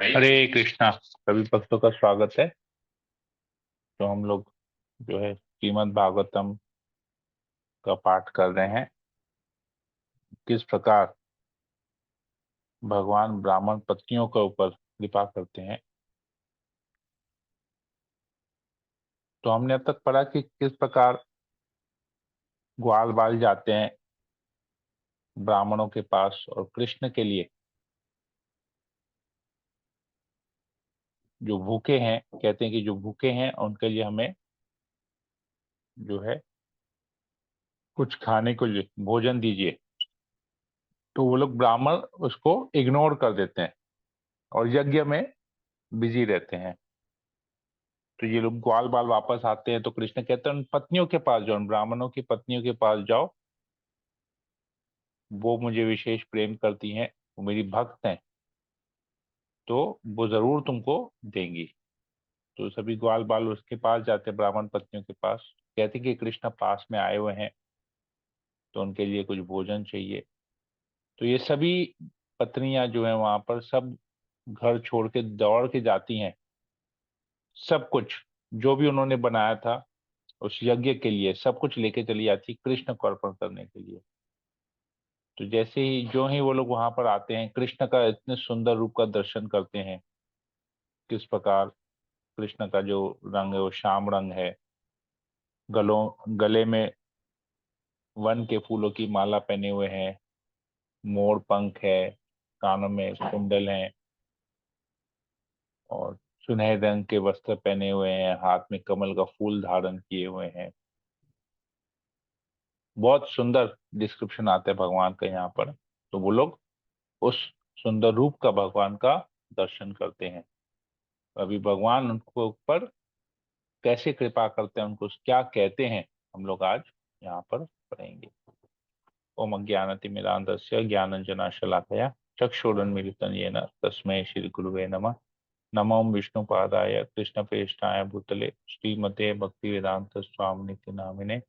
हरे कृष्णा। सभी भक्तों का स्वागत है। तो हम लोग जो है श्रीमद् भागवतम का पाठ कर रहे हैं। किस प्रकार भगवान ब्राह्मण पत्नियों के ऊपर कृपा करते हैं। तो हमने अब तक पढ़ा कि किस प्रकार ग्वाल बाल जाते हैं ब्राह्मणों के पास और कृष्ण के लिए जो भूखे हैं, कहते हैं कि जो भूखे हैं उनके लिए हमें जो है कुछ खाने को भोजन दीजिए। तो वो लोग ब्राह्मण उसको इग्नोर कर देते हैं और यज्ञ में बिजी रहते हैं। तो ये लोग ग्वाल बाल वापस आते हैं तो कृष्ण कहते हैं उन पत्नियों के पास जाओ, उन ब्राह्मणों की पत्नियों के पास जाओ, वो मुझे विशेष प्रेम करती हैं, वो मेरी भक्त हैं, तो वो जरूर तुमको देंगी। तो सभी ग्वाल बाल उसके पास जाते हैं, ब्राह्मण पत्नियों के पास, कहते हैं कि कृष्ण पास में आए हुए हैं तो उनके लिए कुछ भोजन चाहिए। तो ये सभी पत्नियां जो है वहां पर सब घर छोड़ के दौड़ के जाती हैं, सब कुछ जो भी उन्होंने बनाया था उस यज्ञ के लिए सब कुछ लेके चली जाती कृष्ण को अर्पण करने के लिए। तो जैसे ही जो ही वो लोग वहां पर आते हैं, कृष्ण का इतने सुंदर रूप का दर्शन करते हैं। किस प्रकार कृष्ण का जो रंग है वो श्याम रंग है, गले में वन के फूलों की माला पहने हुए हैं, मोर पंख है, कानों में कुंडल हैं और सुनहरे रंग के वस्त्र पहने हुए हैं, हाथ में कमल का फूल धारण किए हुए हैं। बहुत सुंदर डिस्क्रिप्शन आता है भगवान का यहाँ पर। तो वो लोग उस सुंदर रूप का भगवान का दर्शन करते हैं। अभी भगवान उनको ऊपर कैसे कृपा करते हैं, उनको क्या कहते हैं, हम लोग आज यहाँ पर पढ़ेंगे। ओम अज्ञानतिमिरान्धस्य ज्ञानञ्जनशलाकया चक्षुरुन्मीलितं येन तस्मै श्री गुरुवे नमः। नमो विष्णुपादाय कृष्णप्रेष्ठाय भूतले श्रीमते भक्तिवेदांत स्वामिनिति नामिने।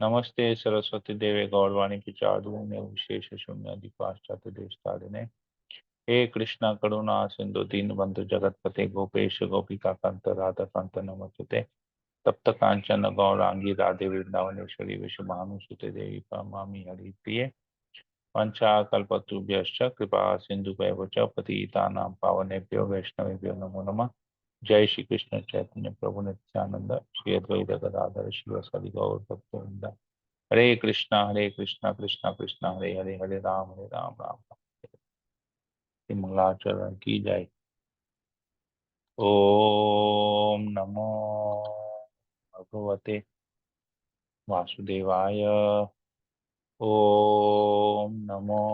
नमस्ते सरस्वती देवे गौरवाणी प्रचारिणे विशेष शून्य पाश्चात्य देशतारिणे। हे कृष्णा करुणा सिंधु दीनबंधु जगतपते गोपेश गोपिका कांत राधा कांत नमस्ते। तप्त कांचन गौरांगी राधे वृंदावनेश्वरी विश्वभानुसुते देवी प्रणमामि हरि प्रिय। वंशाकल्पतरुभ्यश्च कृपा सिन्धुभ्येव च पतितानां पावनेभ्यो वैष्णवेभ्यो नमो नमः। जय श्री कृष्ण चैतन्य प्रभु नित्यानंद श्री अद्वैत गदाधर शिवसदि गौर भक्तवृंद। हरे कृष्णा कृष्णा कृष्णा हरे हरे, हरे राम राम राम। मंगलाचरण की जय। ओम नमो भगवते वासुदेवाय। ओम नमो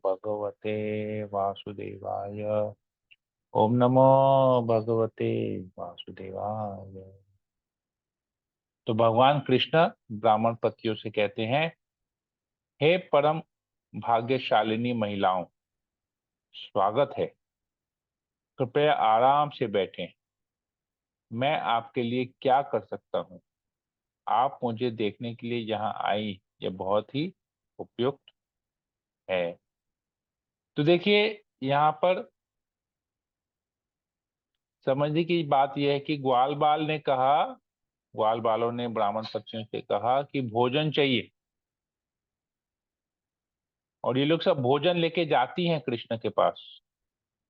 भगवते वासुदेवाय। ओम नमो भगवते वासुदेवाय। तो भगवान कृष्ण ब्राह्मण पतियों से कहते हैं, हे परम भाग्यशालिनी महिलाओं, स्वागत है, कृपया आराम से बैठें। मैं आपके लिए क्या कर सकता हूँ? आप मुझे देखने के लिए यहाँ आई, यह बहुत ही उपयुक्त है। तो देखिए यहाँ पर समझने की बात यह है कि ग्वाल बाल ने कहा, ग्वाल बालों ने ब्राह्मण पक्षियों से कहा कि भोजन चाहिए, और ये लोग सब भोजन लेके जाती हैं कृष्ण के पास।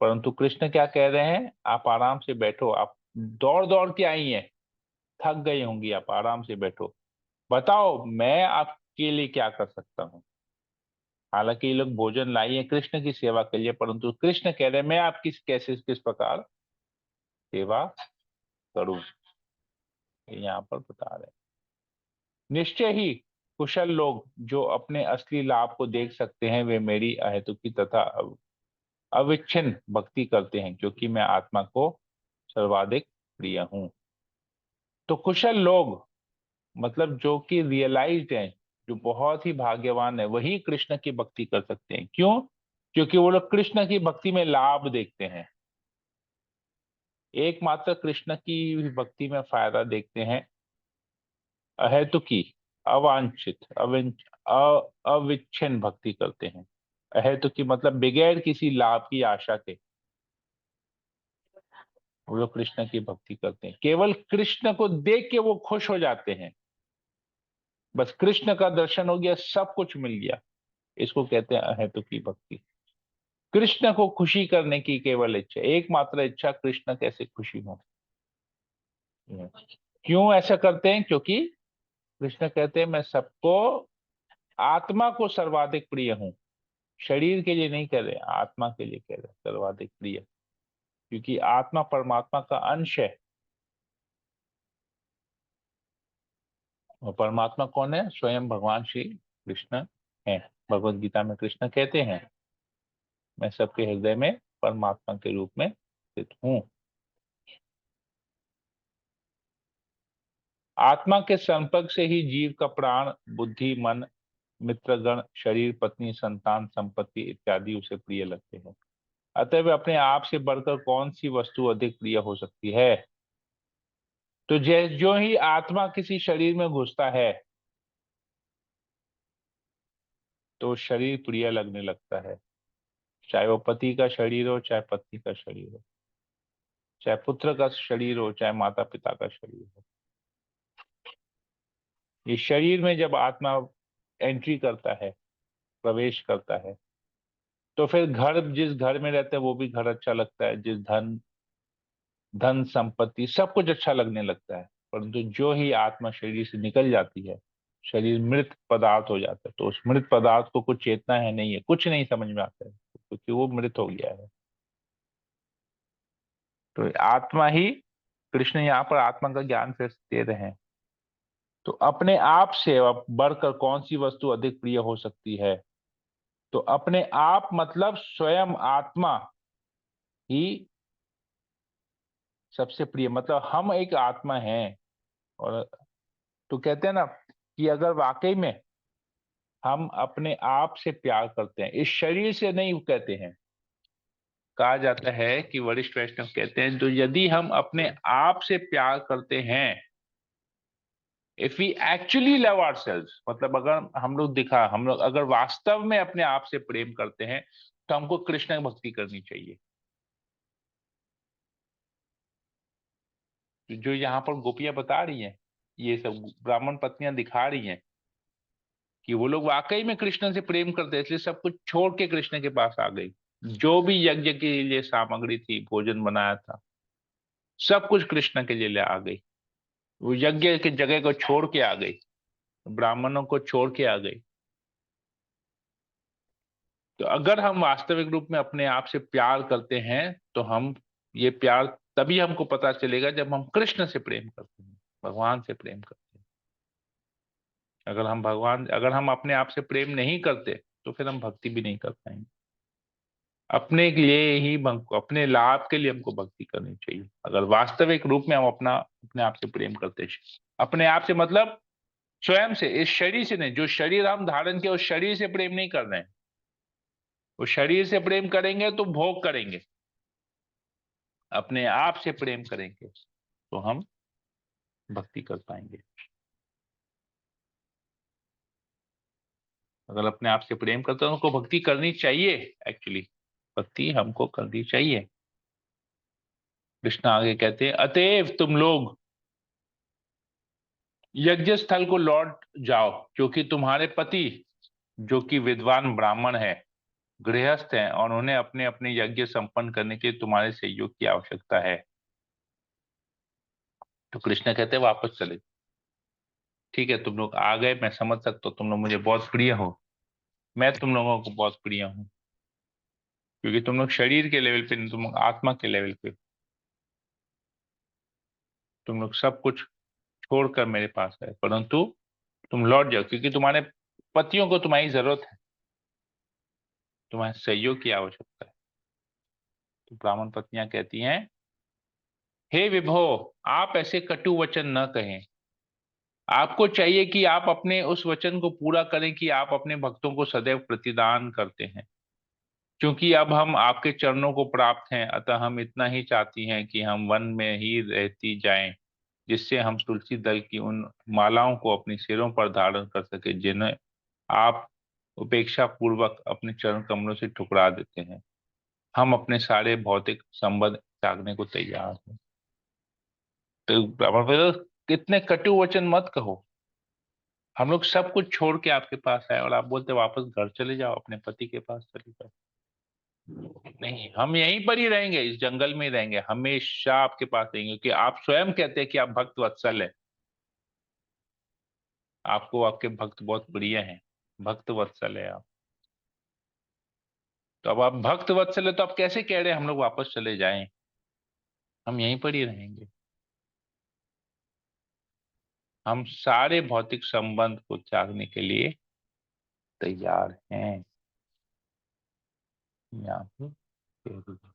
परंतु कृष्ण क्या कह रहे हैं, आप आराम से बैठो, आप दौड़ दौड़ के आई हैं, थक गई होंगी, आप आराम से बैठो, बताओ मैं आपके लिए क्या कर सकता हूँ। हालांकि ये लोग भोजन लाई है कृष्ण की सेवा के लिए, परंतु कृष्ण कह रहे हैं मैं आपकी कैसे किस प्रकार सेवा करूं, ये यहाँ पर बता रहे हैं। निश्चय ही कुशल लोग जो अपने असली लाभ को देख सकते हैं, वे मेरी अहेतुकी तथा अविच्छिन्न भक्ति करते हैं, क्योंकि मैं आत्मा को सर्वाधिक प्रिय हूं। तो कुशल लोग मतलब जो कि रियलाइज्ड हैं, जो बहुत ही भाग्यवान है, वही कृष्ण की भक्ति कर सकते हैं। क्यों? क्योंकि वो लोग कृष्ण की भक्ति में लाभ देखते हैं, एकमात्र कृष्ण की भक्ति में फायदा देखते हैं, अहेतुकी अवांछित अविच्छिन्न भक्ति करते हैं। अहेतुकी मतलब बगैर किसी लाभ की आशा के, वो लोग कृष्ण की भक्ति करते हैं, केवल कृष्ण को देख के वो खुश हो जाते हैं। बस कृष्ण का दर्शन हो गया, सब कुछ मिल गया। इसको कहते हैं अहेतुकी भक्ति। कृष्ण को खुशी करने की केवल इच्छा, एकमात्र इच्छा, कृष्ण कैसे खुशी हो। क्यों ऐसा करते हैं? क्योंकि कृष्ण कहते हैं मैं सबको, आत्मा को सर्वाधिक प्रिय हूं। शरीर के लिए नहीं कह रहे, आत्मा के लिए कह रहे सर्वाधिक प्रिय। क्योंकि आत्मा परमात्मा का अंश है। और परमात्मा कौन है? स्वयं भगवान श्री कृष्ण है। भगवत गीता में कृष्ण कहते हैं मैं सबके हृदय में परमात्मा के रूप में स्थित हूं। आत्मा के संपर्क से ही जीव का प्राण, बुद्धि, मन, मित्रगण, शरीर, पत्नी, संतान, संपत्ति इत्यादि उसे प्रिय लगते हैं। अतः अपने आप से बढ़कर कौन सी वस्तु अधिक प्रिय हो सकती है? तो जो ही आत्मा किसी शरीर में घुसता है तो शरीर प्रिय लगने लगता है। चाहे वो पति का शरीर हो, चाहे पत्नी का शरीर हो, चाहे पुत्र का शरीर हो, चाहे माता पिता का शरीर हो। ये शरीर में जब आत्मा एंट्री करता है, प्रवेश करता है, तो फिर घर, जिस घर में रहते हैं वो भी घर अच्छा लगता है, जिस धन धन संपत्ति सब कुछ अच्छा लगने लगता है। परंतु जो ही आत्मा शरीर से निकल जाती है, शरीर मृत पदार्थ हो जाता है, तो उस मृत पदार्थ को कुछ चेतना है नहीं है, कुछ नहीं समझ में आता है, क्योंकि वो मृत हो गया है। तो आत्मा ही, कृष्ण यहाँ पर आत्मा का ज्ञान फिर दे रहे हैं। तो अपने आप से अब बढ़कर कौन सी वस्तु अधिक प्रिय हो सकती है? तो अपने आप मतलब स्वयं आत्मा ही सबसे प्रिय, मतलब हम एक आत्मा हैं। और तो कहते हैं ना कि अगर वाकई में हम अपने आप से प्यार करते हैं, इस शरीर से नहीं कहते हैं, कहा जाता है कि वरिष्ठ वैष्णव कहते हैं तो यदि हम अपने आप से प्यार करते हैं, if we actually love ourselves, मतलब अगर हम लोग अगर वास्तव में अपने आप से प्रेम करते हैं, तो हमको कृष्ण की भक्ति करनी चाहिए। जो यहाँ पर गोपियां बता रही हैं, ये सब ब्राह्मण पत्नियां दिखा रही हैं कि वो लोग वाकई में कृष्ण से प्रेम करते हैं, इसलिए सब कुछ छोड़ के कृष्ण के पास आ गई। जो भी यज्ञ के लिए सामग्री थी, भोजन बनाया था, सब कुछ कृष्ण के लिए ले आ गई। वो यज्ञ की जगह को छोड़ के आ गई, ब्राह्मणों को छोड़ के आ गई। तो अगर हम वास्तविक रूप में अपने आप से प्यार करते हैं, तो हम ये प्यार तभी हमको पता चलेगा जब हम कृष्ण से प्रेम करते हैं, भगवान से प्रेम करते हैं। अगर हम अपने आप से प्रेम नहीं करते, तो फिर हम भक्ति भी नहीं कर पाएंगे। अपने लिए ही अपने लाभ के लिए हमको भक्ति करनी चाहिए, अगर वास्तविक रूप में हम अपने आप से प्रेम करते हैं। अपने आप से मतलब स्वयं से, इस शरीर से नहीं। जो शरीर हम धारण किए, उस शरीर से प्रेम नहीं कर रहे हैं। वो शरीर से प्रेम करेंगे तो भोग करेंगे, अपने आप से प्रेम करेंगे तो हम भक्ति कर पाएंगे। अगर अपने आप से प्रेम करते हैं, उनको भक्ति करनी चाहिए। एक्चुअली भक्ति हमको करनी चाहिए। कृष्ण आगे कहते हैं अतएव तुम लोग यज्ञ स्थल को लौट जाओ, क्योंकि तुम्हारे पति, जो कि विद्वान ब्राह्मण है, गृहस्थ हैं, और उन्हें अपने अपने यज्ञ संपन्न करने के लिए तुम्हारे सहयोग की आवश्यकता है। तो कृष्ण कहते हैं वापस चले। ठीक है, तुम लोग आ गए, मैं समझ सकता हूँ तुम लोग मुझे बहुत प्रिय हो, मैं तुम लोगों को बहुत प्रिय हूँ, क्योंकि तुम लोग शरीर के लेवल पे नहीं, तुम लोग आत्मा के लेवल पे, तुम लोग सब कुछ छोड़कर मेरे पास आए। परंतु तुम लौट जाओ, क्योंकि तुम्हारे पतियों को तुम्हारी जरूरत है, तुम्हारे सहयोग की आवश्यकता है। तो ब्राह्मण पत्नियां कहती हैं हे विभो, आप ऐसे कटु वचन न कहें। आपको चाहिए कि आप अपने उस वचन को पूरा करें कि आप अपने भक्तों को सदैव प्रतिदान करते हैं। क्योंकि अब हम आपके चरणों को प्राप्त हैं, अतः हम इतना ही चाहती हैं कि हम वन में ही रहती जाएं, जिससे हम तुलसी दल की उन मालाओं को अपने सिरों पर धारण कर सके जिन्हें आप उपेक्षा पूर्वक अपने चरण कमलों से ठुकरा देते हैं। हम अपने सारे भौतिक संबंध त्यागने को तैयार है। तो ब्राह्मण बोले इतने कटु वचन मत कहो, हम लोग सब कुछ छोड़ के आपके पास आए और आप बोलते वापस घर चले जाओ, अपने पति के पास चले जाओ। नहीं, हम यहीं पर ही रहेंगे, इस जंगल में ही रहेंगे, हमेशा आपके पास रहेंगे, क्योंकि आप स्वयं कहते हैं कि आप भक्त वत्सल है, आपको आपके भक्त बहुत प्रिय हैं, भक्त वत्सल है आप। तो अब आप भक्त वत्सल है तो आप कैसे कह रहे हैं हम लोग वापस चले जाएं? हम यहीं पर ही रहेंगे। हम सारे भौतिक संबंध को त्यागने के लिए तैयार हैं। यहाँ पे कह दीजिए।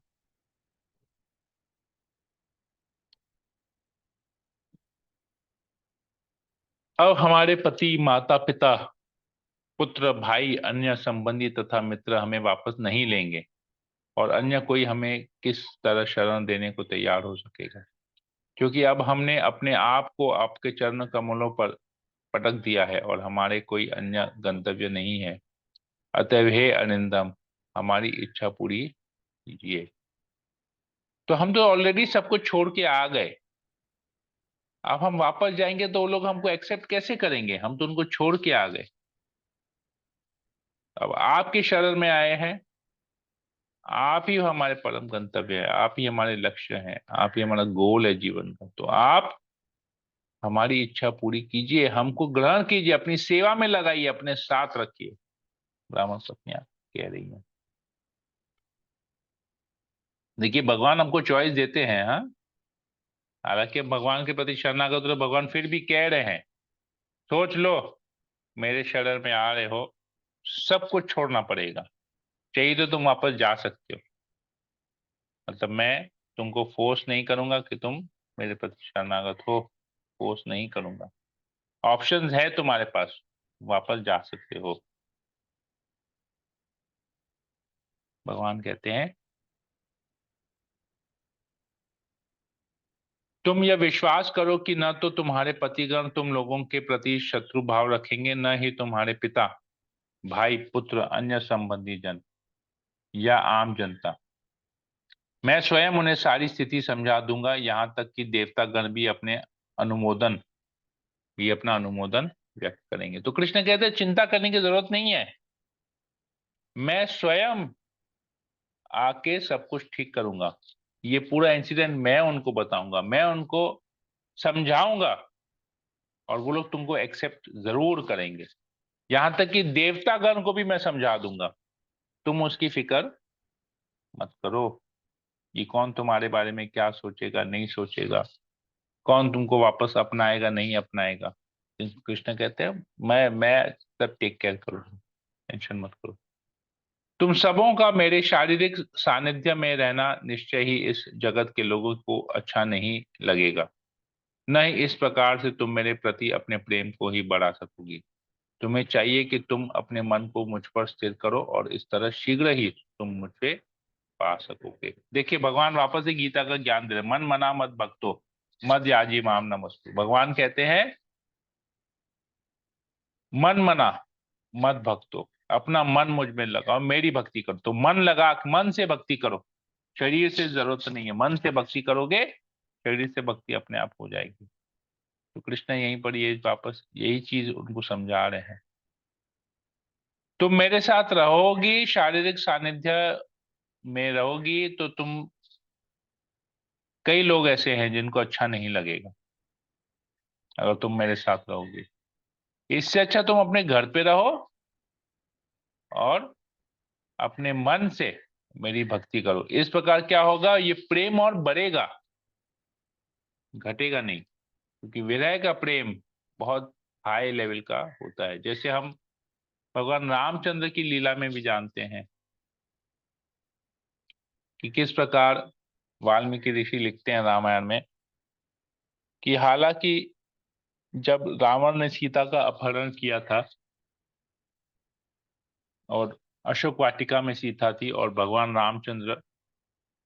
अब हमारे पति, माता पिता, पुत्र, भाई, अन्य संबंधी तथा मित्र हमें वापस नहीं लेंगे, और अन्य कोई हमें किस तरह शरण देने को तैयार हो सकेगा, क्योंकि अब हमने अपने आप को आपके चरण कमलों पर पटक दिया है और हमारे कोई अन्य गंतव्य नहीं है। अतएव हे अनिंदम, हमारी इच्छा पूरी कीजिए। तो हम तो ऑलरेडी सब कुछ छोड़ के आ गए, अब हम वापस जाएंगे तो वो लोग हमको एक्सेप्ट कैसे करेंगे? हम तो उनको छोड़ के आ गए, अब आपकी शरण में आए हैं। आप ही हमारे परम गंतव्य है, आप ही हमारे लक्ष्य हैं, आप ही हमारा गोल है जीवन का। तो आप हमारी इच्छा पूरी कीजिए, हमको ग्रहण कीजिए, अपनी सेवा में लगाइए, अपने साथ रखिए। ब्राह्मण पत्नियां कह रही हैं। देखिए, भगवान हमको चॉइस देते हैं, हाँ। हालांकि भगवान के प्रति शरणागत हो तो भगवान फिर भी कह रहे हैं, सोच लो, मेरे शरण में आ रहे हो, सब कुछ छोड़ना पड़ेगा, चाहिए तो तुम वापस जा सकते हो। मतलब मैं तुमको फोर्स नहीं करूंगा कि तुम मेरे प्रति शरणागत हो, फोर्स नहीं करूंगा, ऑप्शंस है तुम्हारे पास, वापस जा सकते हो। भगवान कहते हैं, तुम यह विश्वास करो कि न तो तुम्हारे पतिगण तुम लोगों के प्रति शत्रु भाव रखेंगे, न ही तुम्हारे पिता, भाई, पुत्र, अन्य संबंधी जन या आम जनता। मैं स्वयं उन्हें सारी स्थिति समझा दूंगा, यहाँ तक कि देवता गण भी अपना अनुमोदन व्यक्त करेंगे। तो कृष्ण कहते हैं चिंता करने की जरूरत नहीं है, मैं स्वयं आके सब कुछ ठीक करूंगा। ये पूरा इंसिडेंट मैं उनको बताऊंगा, मैं उनको समझाऊंगा, और वो लोग तुमको एक्सेप्ट जरूर करेंगे। यहां तक कि देवतागण को भी मैं समझा दूंगा, तुम उसकी फिक्र मत करो। ये कौन तुम्हारे बारे में क्या सोचेगा नहीं सोचेगा, कौन तुमको वापस अपनाएगा नहीं अपनाएगा, कृष्ण कहते हैं मैं सब टेक केयर करूंगा, टेंशन मत करो। तुम सबों का मेरे शारीरिक सानिध्य में रहना निश्चय ही इस जगत के लोगों को अच्छा नहीं लगेगा, न ही इस प्रकार से तुम मेरे प्रति अपने प्रेम को ही बढ़ा सकोगी। तुम्हें चाहिए कि तुम अपने मन को मुझ पर स्थिर करो, और इस तरह शीघ्र ही तुम मुझसे पा सकोगे। देखिए, भगवान वापस से गीता का ज्ञान दे रहे, मन मना मत भक्तो, मद याजी माम नमस्तु। भगवान कहते हैं मन मना मत भक्तो, अपना मन मुझ में लगाओ, मेरी भक्ति करो। तो मन लगा, मन से भक्ति करो, शरीर से जरूरत नहीं है, मन से भक्ति करोगे, शरीर से भक्ति अपने आप हो जाएगी। तो कृष्ण यहीं पर ये वापस यही चीज उनको समझा रहे हैं। तुम मेरे साथ रहोगी, शारीरिक सानिध्य में रहोगी, तो तुम, कई लोग ऐसे हैं जिनको अच्छा नहीं लगेगा अगर तुम मेरे साथ रहोगी। इससे अच्छा तुम अपने घर पे रहो और अपने मन से मेरी भक्ति करो। इस प्रकार क्या होगा, ये प्रेम और बढ़ेगा, घटेगा नहीं, क्योंकि विरह का प्रेम बहुत हाई लेवल का होता है। जैसे हम भगवान रामचंद्र की लीला में भी जानते हैं कि किस प्रकार वाल्मीकि ऋषि लिखते हैं रामायण में कि हालांकि जब रावण ने सीता का अपहरण किया था और अशोक वाटिका में सीता थी, और भगवान रामचंद्र,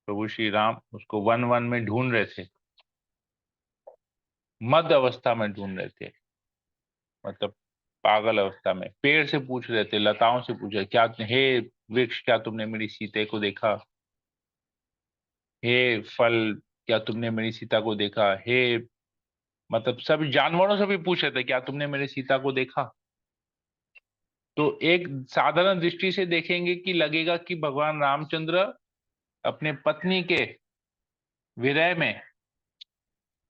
प्रभु श्री राम उसको वन वन में ढूंढ रहे थे, मध्य अवस्था में ढूंढ रहे थे, मतलब पागल अवस्था में, पेड़ से पूछ रहे थे, लताओं से पूछ रहे, क्या हे वृक्ष, क्या तुमने मेरी सीते को देखा? हे फल, क्या तुमने मेरी सीता को देखा? हे, मतलब सब जानवरों से भी पूछ रहे थे, क्या तुमने मेरी सीता को देखा? तो एक साधारण दृष्टि से देखेंगे कि लगेगा कि भगवान रामचंद्र अपने पत्नी के विरह में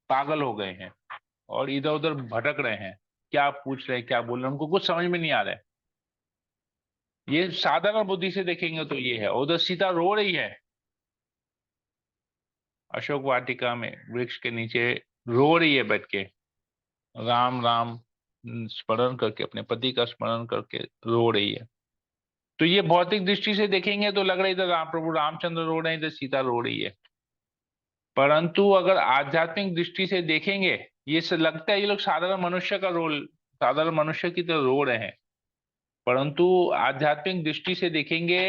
पागल हो गए हैं और इधर उधर भटक रहे हैं। क्या पूछ रहे हैं, क्या बोल रहे हैं, उनको कुछ समझ में नहीं आ रहा है। ये साधारण बुद्धि से देखेंगे तो ये है। उधर सीता रो रही है अशोक वाटिका में वृक्ष के नीचे, रो रही है बैठ के, राम राम स्मरण करके, अपने पति का स्मरण करके रो रही है। तो ये भौतिक दृष्टि से देखेंगे तो लग रहा है इधर प्रभु रामचंद्र रो रहे हैं, इधर सीता रो रही है। परंतु अगर आध्यात्मिक दृष्टि से देखेंगे, लगता है ये लोग साधारण मनुष्य का रोल, साधारण मनुष्य की तरह रो रहे हैं। परंतु आध्यात्मिक दृष्टि से देखेंगे,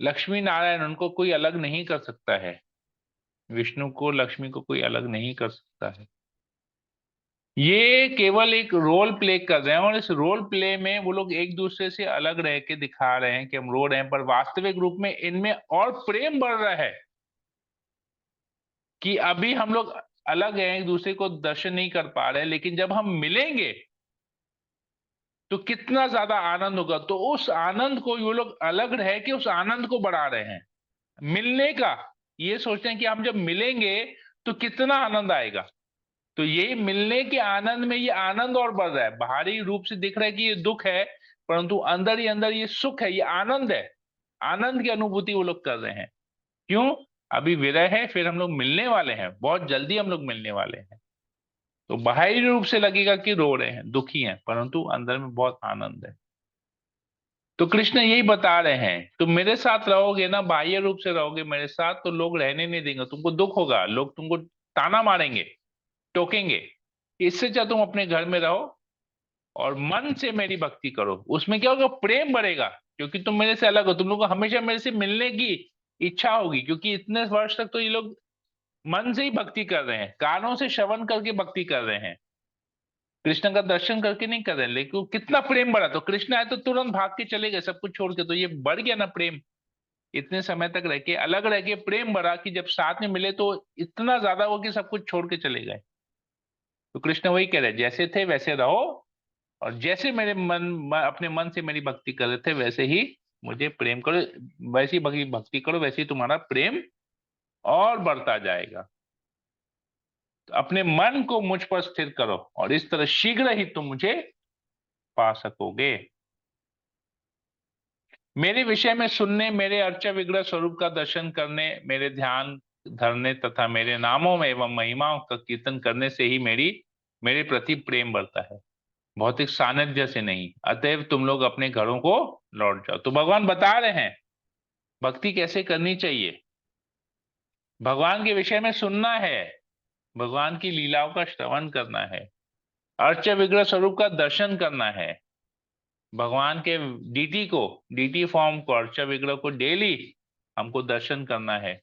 लक्ष्मी नारायण उनको कोई अलग नहीं कर सकता है, विष्णु को लक्ष्मी को कोई अलग नहीं कर सकता है। ये केवल एक रोल प्ले कर रहे हैं, और इस रोल प्ले में वो लोग एक दूसरे से अलग रह के दिखा रहे हैं कि हम रो रहे हैं, पर वास्तविक रूप में इनमें और प्रेम बढ़ रहा है कि अभी हम लोग अलग हैं, एक दूसरे को दर्शन नहीं कर पा रहे, लेकिन जब हम मिलेंगे तो कितना ज्यादा आनंद होगा। तो उस आनंद को वो लोग अलग रह के उस आनंद को बढ़ा रहे हैं, मिलने का। ये सोचते हैं कि हम जब मिलेंगे तो कितना आनंद आएगा। तो ये मिलने के आनंद में ये आनंद और बढ़ रहा है। बाहरी रूप से दिख रहा है कि ये दुख है, परंतु अंदर ही अंदर ये सुख है, ये आनंद है। आनंद की अनुभूति वो लोग कर रहे हैं। क्यों? अभी विरह है, फिर हम लोग मिलने वाले हैं, बहुत जल्दी हम लोग मिलने वाले हैं। तो बाहरी रूप से लगेगा कि रो रहे हैं, दुखी हैं, परंतु अंदर में बहुत आनंद है। तो कृष्ण यही बता रहे हैं, तुम मेरे साथ रहोगे ना, बाह्य रूप से रहोगे मेरे साथ, तो लोग रहने नहीं देंगे, तुमको दुख होगा, लोग तुमको ताना मारेंगे, टोकेंगे। इससे अच्छा तुम अपने घर में रहो और मन से मेरी भक्ति करो। उसमें क्या होगा? प्रेम बढ़ेगा, क्योंकि तुम मेरे से अलग हो, तुम लोग को हमेशा मेरे से मिलने की इच्छा होगी, क्योंकि इतने वर्ष तक तो ये लोग मन से ही भक्ति कर रहे हैं, कानों से श्रवण करके भक्ति कर रहे हैं, कृष्ण का दर्शन करके नहीं कर रहे हैं। लेकिन वो कितना प्रेम बढ़ा, तो कृष्ण आए तो तुरंत भाग के चले गए सब कुछ छोड़ के, तो ये बढ़ गया ना प्रेम। इतने समय तक रह के, अलग रह के प्रेम बढ़ा कि जब साथ में मिले तो इतना ज्यादा हो कि सब कुछ छोड़ के चले गए। तो कृष्ण वही कह रहे, जैसे थे वैसे रहो, और जैसे मेरे अपने मन से मेरी भक्ति कर रहे थे वैसे ही मुझे प्रेम करो, वैसी भक्ति भक्ति करो, वैसे ही तुम्हारा प्रेम और बढ़ता जाएगा। तो अपने मन को मुझ पर स्थिर करो, और इस तरह शीघ्र ही तुम मुझे पा सकोगे। मेरे विषय में सुनने, मेरे अर्चा विग्रह स्वरूप का दर्शन करने, मेरे ध्यान धरने तथा मेरे नामों में एवं महिमाओं का कीर्तन करने से ही मेरे प्रति प्रेम बढ़ता है, भौतिक सानिध्य से नहीं। अतएव तुम लोग अपने घरों को लौट जाओ। तो भगवान बता रहे हैं भक्ति कैसे करनी चाहिए। भगवान के विषय में सुनना है, भगवान की लीलाओं का श्रवण करना है, अर्च विग्रह स्वरूप का दर्शन करना है, भगवान के डीटी फॉर्म को, अर्च विग्रह को डेली हमको दर्शन करना है,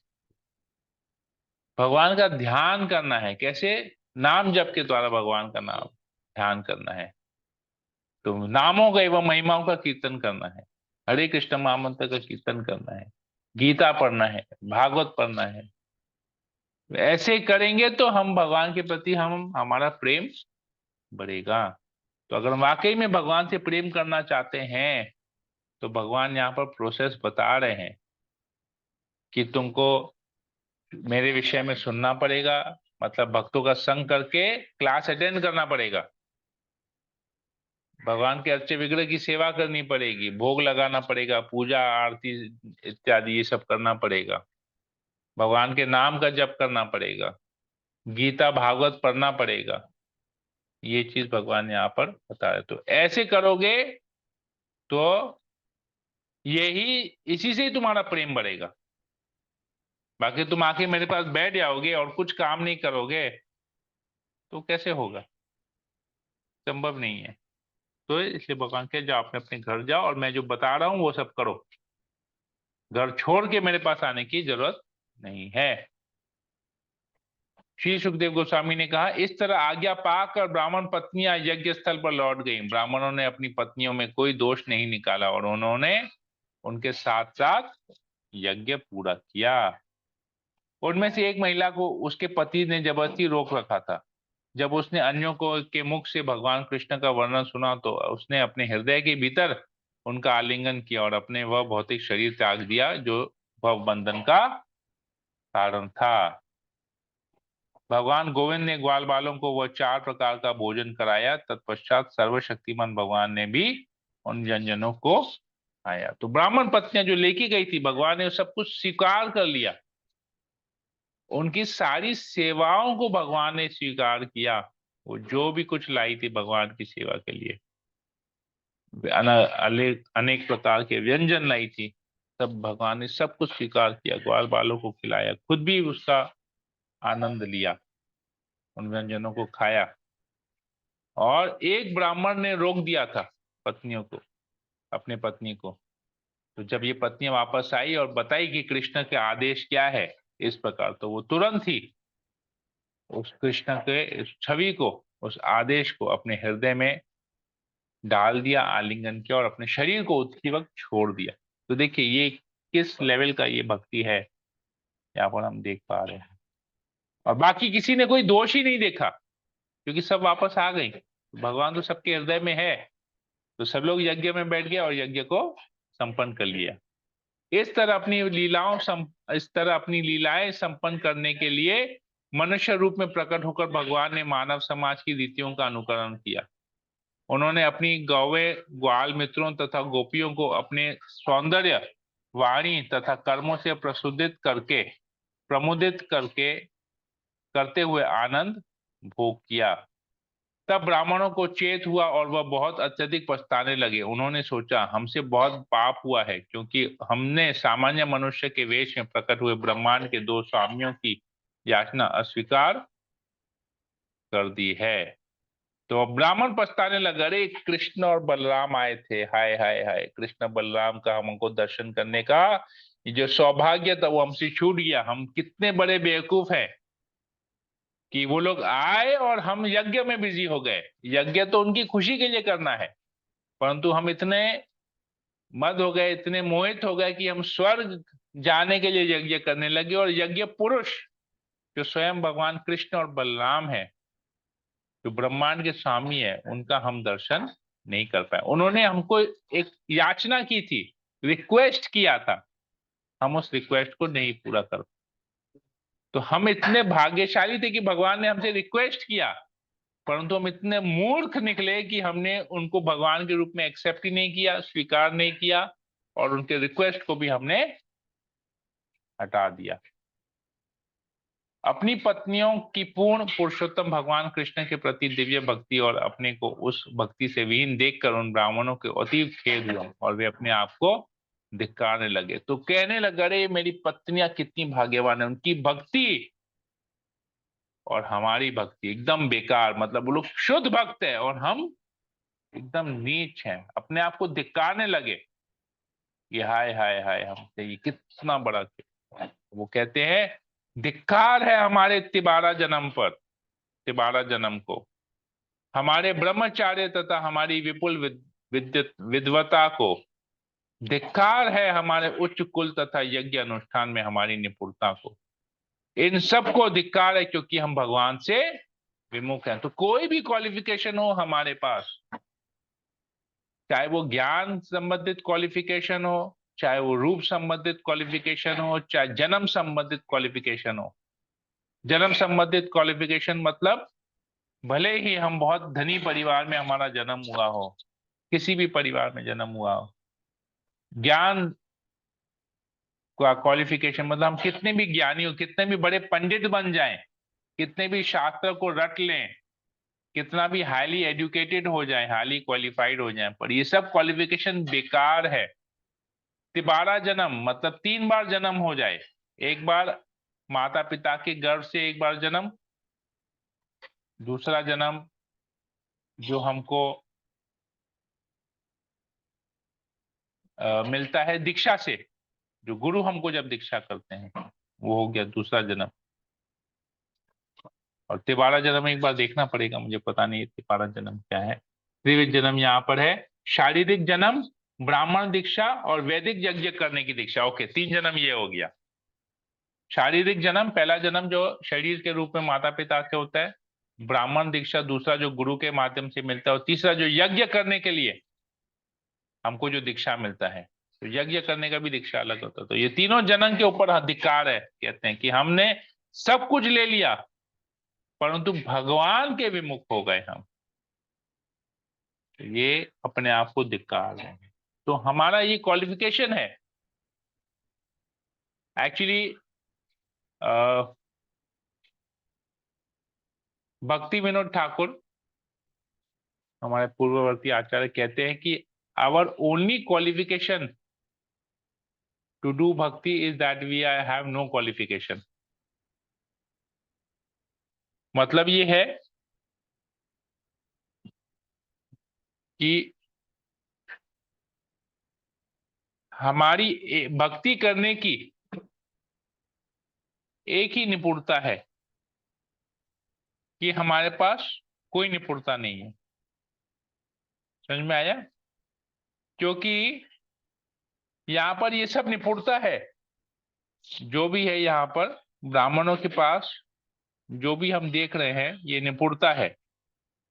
भगवान का ध्यान करना है। कैसे? नाम जप के द्वारा भगवान का नाम ध्यान करना है। तो नामों का एवं महिमाओं का कीर्तन करना है, हरे कृष्ण महामंत्र का कीर्तन करना है, गीता पढ़ना है, भागवत पढ़ना है। ऐसे करेंगे तो हम भगवान के प्रति हम हमारा प्रेम बढ़ेगा। तो अगर हम वाकई में भगवान से प्रेम करना चाहते हैं तो भगवान यहाँ पर प्रोसेस बता रहे हैं कि तुमको मेरे विषय में सुनना पड़ेगा, मतलब भक्तों का संग करके क्लास अटेंड करना पड़ेगा, भगवान के अर्चे विग्रह की सेवा करनी पड़ेगी, भोग लगाना पड़ेगा, पूजा आरती इत्यादि ये सब करना पड़ेगा, भगवान के नाम का जप करना पड़ेगा, गीता भागवत पढ़ना पड़ेगा। ये चीज भगवान यहाँ पर बता रहे। तो ऐसे करोगे तो यही, इसी से ही तुम्हारा प्रेम बढ़ेगा। बाकी तुम आके मेरे पास बैठ जाओगे और कुछ काम नहीं करोगे तो कैसे होगा? संभव नहीं है। तो इसलिए भगवान के जाओ, अपने अपने घर जाओ, और मैं जो बता रहा हूं वो सब करो, घर छोड़ के मेरे पास आने की जरूरत नहीं है। श्री सुखदेव गोस्वामी ने कहा, इस तरह आज्ञा पाकर ब्राह्मण पत्नियां यज्ञ स्थल पर लौट गईं। ब्राह्मणों ने अपनी पत्नियों में कोई दोष नहीं निकाला और उन्होंने उनके साथ साथ यज्ञ पूरा किया। उनमें से एक महिला को उसके पति ने जबरदस्ती रोक रखा था। जब उसने अन्यों को के मुख से भगवान कृष्ण का वर्णन सुना तो उसने अपने हृदय के भीतर उनका आलिंगन किया और अपने वह भौतिक शरीर त्याग दिया जो भव बंधन का कारण था। भगवान गोविंद ने ग्वाल बालों को वह 4 प्रकार का भोजन कराया। तत्पश्चात सर्वशक्तिमान भगवान ने भी उन व्यंजनों को खाया। तो ब्राह्मण पत्नियां जो लेके गई थी, भगवान ने सब कुछ स्वीकार कर लिया। उनकी सारी सेवाओं को भगवान ने स्वीकार किया। वो जो भी कुछ लाई थी भगवान की सेवा के लिए, अनेक प्रकार के व्यंजन लाई थी, सब भगवान ने सब कुछ स्वीकार किया, ग्वाल बालों को खिलाया, खुद भी उसका आनंद लिया, उन व्यंजनों को खाया। और एक ब्राह्मण ने रोक दिया था पत्नियों को, अपने पत्नी को। तो जब ये पत्नी वापस आई और बताई कि कृष्ण के आदेश क्या है इस प्रकार, तो वो तुरंत ही उस कृष्ण के इस छवि को, उस आदेश को अपने हृदय में डाल दिया, आलिंगन किया और अपने शरीर को उसी वक्त छोड़ दिया। तो देखिए ये किस लेवल का ये भक्ति है, यहाँ पर हम देख पा रहे हैं। और बाकी किसी ने कोई दोष ही नहीं देखा, क्योंकि सब वापस आ गई। भगवान तो सबके हृदय में है, तो सब लोग यज्ञ में बैठ गए और यज्ञ को संपन्न कर लिया। इस तरह अपनी लीलाएं संपन्न करने के लिए मनुष्य रूप में प्रकट होकर भगवान ने मानव समाज की रीतियों का अनुकरण किया। उन्होंने अपनी गौवे, ग्वाल मित्रों तथा गोपियों को अपने सौंदर्य, वाणी तथा कर्मों से प्रमुदित करके करते हुए आनंद भोग किया। तब ब्राह्मणों को चेत हुआ और वह बहुत अत्यधिक पछताने लगे। उन्होंने सोचा, हमसे बहुत पाप हुआ है, क्योंकि हमने सामान्य मनुष्य के वेश में प्रकट हुए ब्रह्मांड के 2 स्वामियों की याचना अस्वीकार कर दी है। तो अब ब्राह्मण पछताने लगा, अरे कृष्ण और बलराम आए थे, हाय हाय हाय, कृष्ण बलराम का हमको दर्शन करने का ये जो सौभाग्य था वो हमसे छूट गया। हम कितने बड़े बेवकूफ हैं कि वो लोग आए और हम यज्ञ में बिजी हो गए। यज्ञ तो उनकी खुशी के लिए करना है, परंतु हम इतने मद हो गए, इतने मोहित हो गए कि हम स्वर्ग जाने के लिए यज्ञ करने लगे। और यज्ञ पुरुष जो स्वयं भगवान कृष्ण और बलराम है, जो ब्रह्मांड के स्वामी है, उनका हम दर्शन नहीं कर पाए। उन्होंने हमको एक याचना की थी, रिक्वेस्ट किया था, हम उस रिक्वेस्ट को नहीं पूरा कर। तो हम इतने भाग्यशाली थे कि भगवान ने हमसे रिक्वेस्ट किया, परंतु हम इतने मूर्ख निकले कि हमने उनको भगवान के रूप में एक्सेप्ट ही नहीं किया, स्वीकार नहीं किया, और उनके रिक्वेस्ट को भी हमने हटा दिया। अपनी पत्नियों की पूर्ण पुरुषोत्तम भगवान कृष्ण के प्रति दिव्य भक्ति और अपने को उस भक्ति से विहीन देखकर उन ब्राह्मणों के अतीव खेद हुआ और वे अपने आप को धिक्कारने लगे। तो कहने लगे, अरे मेरी पत्नियां कितनी भाग्यवान है, उनकी भक्ति और हमारी भक्ति एकदम बेकार। मतलब वो लोग शुद्ध भक्त है और हम एकदम नीच हैं। अपने आप को धिक्कारने लगे कि हाय हाय हाय, हमसे ये कितना बड़ा खेद। वो कहते हैं, धिक्कार है हमारे तिबारा जन्म पर, तिबारा जन्म को, हमारे ब्रह्मचार्य तथा हमारी विपुल विद्वता को। धिक्कार है हमारे उच्च कुल तथा यज्ञ अनुष्ठान में हमारी निपुणता को। इन सब को धिक्कार है, क्योंकि हम भगवान से विमुख हैं। तो कोई भी क्वालिफिकेशन हो हमारे पास, चाहे वो ज्ञान संबंधित क्वालिफिकेशन हो, चाहे वो रूप संबंधित क्वालिफिकेशन हो, चाहे जन्म संबंधित क्वालिफिकेशन हो। जन्म संबंधित क्वालिफिकेशन मतलब भले ही हम बहुत धनी परिवार में हमारा जन्म हुआ हो, किसी भी परिवार में जन्म हुआ हो। ज्ञान का क्वालिफिकेशन मतलब हम कितने भी ज्ञानी हो, कितने भी बड़े पंडित बन जाएं, कितने भी शास्त्र को रट लें, कितना भी हाईली एजुकेटेड हो जाए, हाईली क्वालिफाइड हो जाए, पर ये सब क्वालिफिकेशन बेकार है। तिबारा जन्म मतलब 3 बार जन्म हो जाए। एक बार माता पिता के गर्भ से एक बार जन्म, दूसरा जन्म जो हमको मिलता है दीक्षा से, जो गुरु हमको जब दीक्षा करते हैं, वो हो गया दूसरा जन्म। और तिबारा जन्म एक बार देखना पड़ेगा, मुझे पता नहीं तिबारा जन्म क्या है। त्रिविध जन्म यहाँ पर है, शारीरिक जन्म, ब्राह्मण दीक्षा और वैदिक यज्ञ करने की दीक्षा। ओके, 3 जन्म ये हो गया। शारीरिक जन्म, पहला जन्म जो शरीर के रूप में माता पिता से होता है, ब्राह्मण दीक्षा दूसरा जो गुरु के माध्यम से मिलता है, और तीसरा जो यज्ञ करने के लिए हमको जो दीक्षा मिलता है, तो यज्ञ करने का भी दीक्षा अलग होता है। तो ये तीनों जन्म के ऊपर अधिकार है, कहते हैं कि हमने सब कुछ ले लिया परंतु भगवान के विमुख हो गए हम, तो ये अपने आप को धिक्कार है। तो हमारा ये क्वालिफिकेशन है एक्चुअली। भक्ति विनोद ठाकुर हमारे पूर्ववर्ती आचार्य कहते हैं कि our only qualification to do bhakti is that we have no qualification. मतलब ये है कि हमारी भक्ति करने की एक ही निपुणता है कि हमारे पास कोई निपुणता नहीं है। समझ में आया? क्योंकि यहां पर ये सब निपुणता है जो भी है यहाँ पर ब्राह्मणों के पास, जो भी हम देख रहे हैं ये निपुणता है,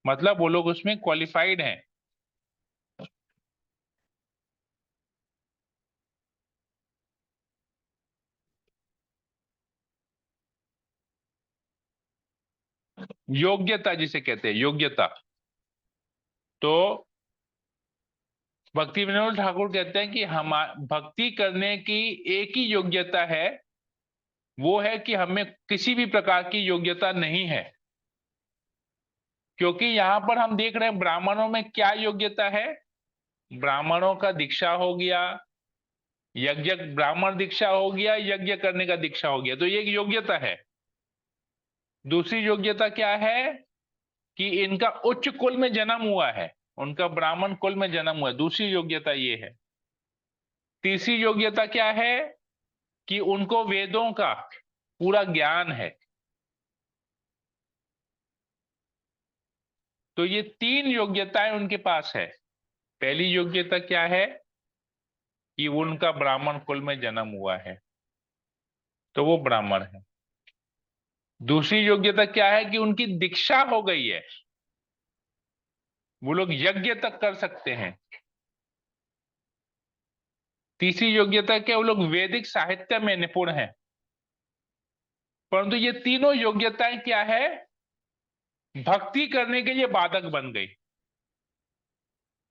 मतलब वो लोग उसमें क्वालिफाइड हैं। योग्यता जिसे कहते हैं, योग्यता। तो भक्ति विनोद ठाकुर कहते हैं कि हम भक्ति करने की एक ही योग्यता है, वो है कि हमें किसी भी प्रकार की योग्यता नहीं है। क्योंकि यहां पर हम देख रहे हैं ब्राह्मणों में क्या योग्यता है, ब्राह्मणों का दीक्षा हो गया, यज्ञ, ब्राह्मण दीक्षा हो गया, यज्ञ करने का दीक्षा हो गया, तो ये एक योग्यता है। दूसरी योग्यता क्या है कि इनका उच्च कुल में जन्म हुआ है, उनका ब्राह्मण कुल में जन्म हुआ है, दूसरी योग्यता ये है। तीसरी योग्यता क्या है कि उनको वेदों का पूरा ज्ञान है। तो ये 3 योग्यताएं उनके पास है। पहली योग्यता क्या है कि उनका ब्राह्मण कुल में जन्म हुआ है, तो वो ब्राह्मण है। दूसरी योग्यता क्या है कि उनकी दीक्षा हो गई है, वो लोग यज्ञ तक कर सकते हैं। तीसरी योग्यता क्या, वो लोग वैदिक साहित्य में निपुण है। परंतु ये तीनों योग्यताएं क्या है, भक्ति करने के लिए बाधक बन गई,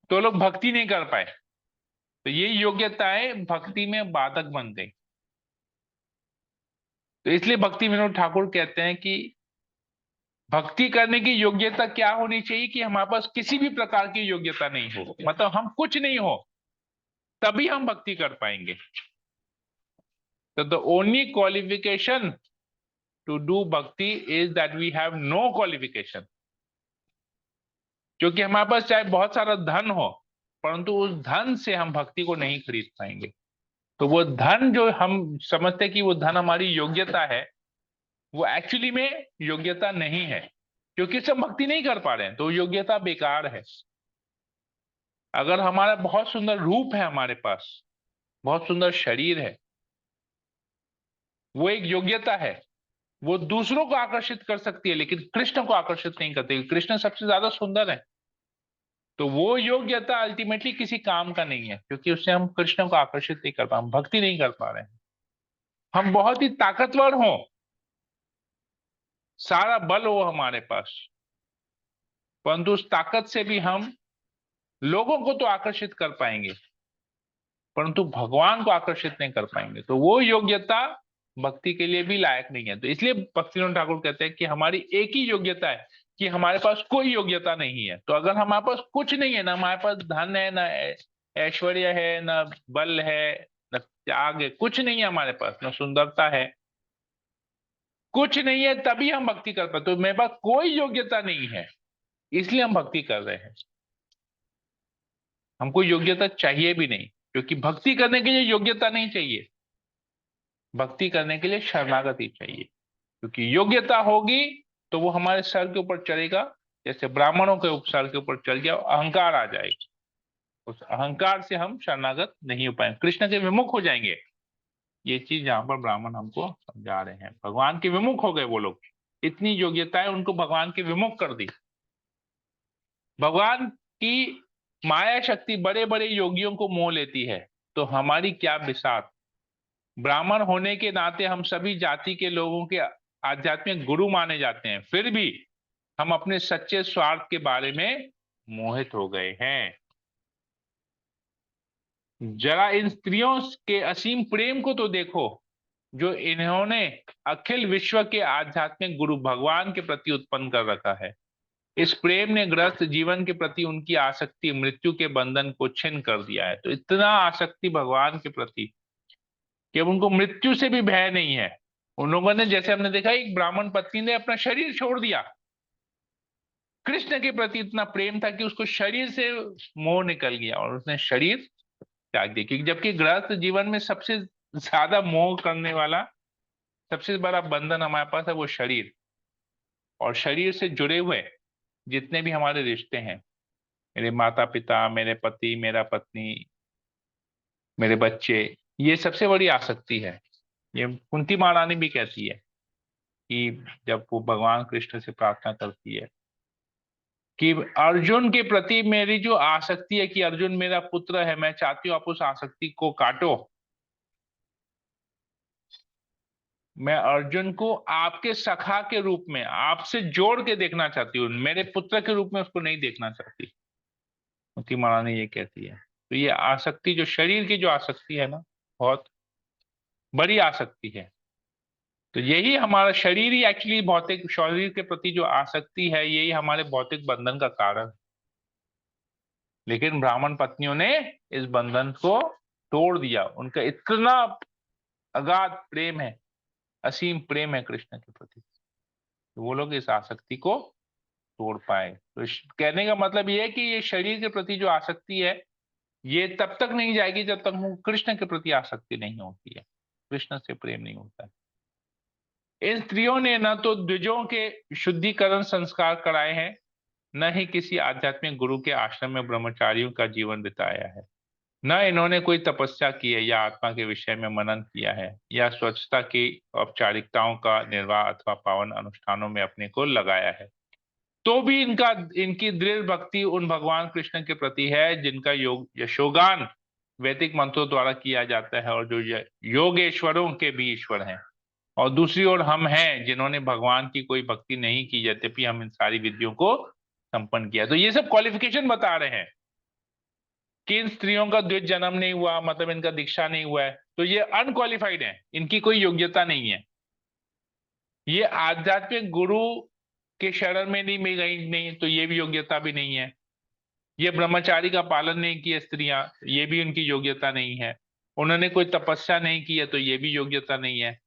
तो लोग भक्ति नहीं कर पाए। तो ये योग्यताएं भक्ति में बाधक बन गई। तो इसलिए भक्ति विनोद ठाकुर कहते हैं कि भक्ति करने की योग्यता क्या होनी चाहिए कि हमारे पास किसी भी प्रकार की योग्यता नहीं हो, मतलब हम कुछ नहीं हो, तभी हम भक्ति कर पाएंगे। तो the only qualification to do bhakti is that we have no qualification. क्योंकि हमारे पास चाहे बहुत सारा धन हो परंतु उस धन से हम भक्ति को नहीं खरीद पाएंगे। तो वो धन जो हम समझते हैं कि वो धन हमारी योग्यता है, वो एक्चुअली में योग्यता नहीं है, क्योंकि उससे हम भक्ति नहीं कर पा रहे हैं, तो योग्यता बेकार है। अगर हमारा बहुत सुंदर रूप है, हमारे पास बहुत सुंदर शरीर है, वो एक योग्यता है, वो दूसरों को आकर्षित कर सकती है लेकिन कृष्ण को आकर्षित नहीं करती। कृष्ण सबसे ज्यादा सुंदर है, तो वो योग्यता अल्टीमेटली किसी काम का नहीं है, क्योंकि उससे हम कृष्ण को आकर्षित नहीं कर पा, हम भक्ति नहीं कर पा रहे हैं। हम बहुत ही ताकतवर हों, सारा बल हो हमारे पास, परंतु उस ताकत से भी हम लोगों को तो आकर्षित कर पाएंगे परंतु भगवान को आकर्षित नहीं कर पाएंगे, तो वो योग्यता भक्ति के लिए भी लायक नहीं है। तो इसलिए भक्तिविनोद ठाकुर कहते हैं कि हमारी एक ही योग्यता है कि हमारे पास कोई योग्यता नहीं है। तो अगर हमारे पास कुछ नहीं है, ना हमारे पास धन है, ना ऐश्वर्य है, ना बल है, ना त्याग है, कुछ नहीं है हमारे पास, ना सुंदरता है, कुछ नहीं है, तभी हम भक्ति कर पाते। तो मेरे पास कोई योग्यता नहीं है इसलिए हम भक्ति कर रहे हैं। हमको योग्यता चाहिए भी नहीं, क्योंकि भक्ति करने के लिए योग्यता नहीं चाहिए, भक्ति करने के लिए शरणागति चाहिए। क्योंकि योग्यता होगी तो वो हमारे सर के ऊपर चढ़ेगा, जैसे ब्राह्मणों के सर के ऊपर चढ़ गया, अहंकार आ जाएगा। उस अहंकार से हम शरणागत नहीं हो पाएंगे, कृष्ण के विमुख हो जाएंगे। ये चीज यहाँ पर ब्राह्मण हमको समझा रहे हैं। भगवान के विमुख हो गए वो लोग, इतनी योग्यताएं उनको भगवान के विमुख कर दी। भगवान की माया शक्ति बड़े बड़े योगियों को मोह लेती है, तो हमारी क्या बिसात। ब्राह्मण होने के नाते हम सभी जाति के लोगों के आध्यात्मिक गुरु माने जाते हैं, फिर भी हम अपने सच्चे स्वार्थ के बारे में मोहित हो गए हैं। जरा इन स्त्रियों के असीम प्रेम को तो देखो, जो इन्होंने अखिल विश्व के आध्यात्मिक गुरु भगवान के प्रति उत्पन्न कर रखा है। इस प्रेम ने ग्रस्त जीवन के प्रति उनकी आसक्ति मृत्यु के बंधन को छिन्न कर दिया है। तो इतना आसक्ति भगवान के प्रति कि अब उनको मृत्यु से भी भय नहीं है। उन लोगों ने, जैसे हमने देखा, एक ब्राह्मण पत्नी ने अपना शरीर छोड़ दिया, कृष्ण के प्रति इतना प्रेम था कि उसको शरीर से मोह निकल गया और उसने शरीर त्याग दिया। क्योंकि जबकि गृहस्थ जीवन में सबसे ज्यादा मोह करने वाला, सबसे बड़ा बंधन हमारे पास है वो शरीर। और शरीर से जुड़े हुए जितने भी हमारे रिश्ते हैं, मेरे माता पिता, मेरे पति, मेरा पत्नी, मेरे बच्चे, ये सबसे बड़ी आसक्ति है। ये कुंती महारानी भी कहती है कि जब वो भगवान कृष्ण से प्रार्थना करती है कि अर्जुन के प्रति मेरी जो आसक्ति है, कि अर्जुन मेरा पुत्र है, मैं चाहती हूँ आप उस आसक्ति को काटो। मैं अर्जुन को आपके सखा के रूप में आपसे जोड़ के देखना चाहती हूँ, मेरे पुत्र के रूप में उसको नहीं देखना चाहती। कुंती महारानी ये कहती है। तो ये आसक्ति, जो शरीर की जो आसक्ति है ना, बहुत बड़ी आसक्ति है। तो यही हमारा शरीर ही एक्चुअली, भौतिक शरीर के प्रति जो आसक्ति है, यही हमारे भौतिक बंधन का कारण है। लेकिन ब्राह्मण पत्नियों ने इस बंधन को तोड़ दिया। उनका इतना अगाध प्रेम है, असीम प्रेम है कृष्ण के प्रति, तो वो लोग इस आसक्ति को तोड़ पाए। तो कहने का मतलब ये है कि ये शरीर के प्रति जो आसक्ति है, ये तब तक नहीं जाएगी जब तक वो कृष्ण के प्रति आसक्ति नहीं होती है, कृष्ण से प्रेम नहीं होता है। इन स्त्रियों ने न तो द्विजों के शुद्धिकरण संस्कार कराए हैं, न ही किसी आध्यात्मिक गुरु के आश्रम में ब्रह्मचारियों का जीवन बिताया है। न इन्होंने कोई तपस्या की है, या आत्मा के विषय में मनन किया है, या स्वच्छता की औपचारिकताओं का निर्वाह अथवा पावन अनुष्ठानों में अपने को लगाया है। तो भी इनकी दृढ़ भक्ति उन भगवान कृष्ण के प्रति है जिनका यशोगान वैदिक मंत्रों द्वारा किया जाता है, और जो योगेश्वरों के भी ईश्वर हैं। और दूसरी ओर हम हैं जिन्होंने भगवान की कोई भक्ति नहीं की, यद्यपि हम इन सारी विधियों को संपन्न किया। तो ये सब क्वालिफिकेशन बता रहे हैं कि इन स्त्रियों का द्विज जन्म नहीं हुआ, मतलब इनका दीक्षा नहीं हुआ है, तो ये अनक्वालिफाइड है, इनकी कोई योग्यता नहीं है। ये आध्यात्मिक गुरु के शरण में नहीं मिल गई, नहीं, तो ये भी योग्यता भी नहीं है। ये ब्रह्मचारी का पालन नहीं किया स्त्रियां, ये भी उनकी योग्यता नहीं है। उन्होंने कोई तपस्या नहीं की है, तो ये भी योग्यता नहीं है।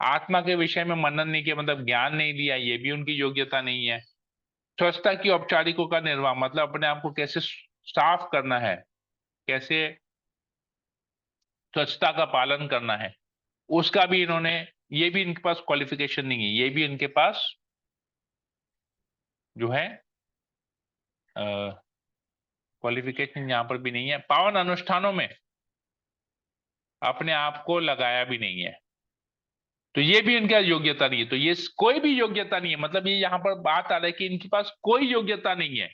आत्मा के विषय में मनन नहीं किया, मतलब ज्ञान नहीं लिया, ये भी उनकी योग्यता नहीं है। स्वच्छता की औपचारिकों का निर्वाह, मतलब अपने आप को कैसे साफ करना है, कैसे स्वच्छता का पालन करना है, उसका भी इन्होंने, ये भी इनके पास क्वालिफिकेशन नहीं है। ये भी इनके पास जो है क्वालिफिकेशन यहाँ पर भी नहीं है। पावन अनुष्ठानों में अपने आप को लगाया भी नहीं है, तो ये भी इनका योग्यता नहीं है। तो ये कोई भी योग्यता नहीं है, मतलब ये यहाँ पर बात आ रहा है कि इनके पास कोई योग्यता नहीं है।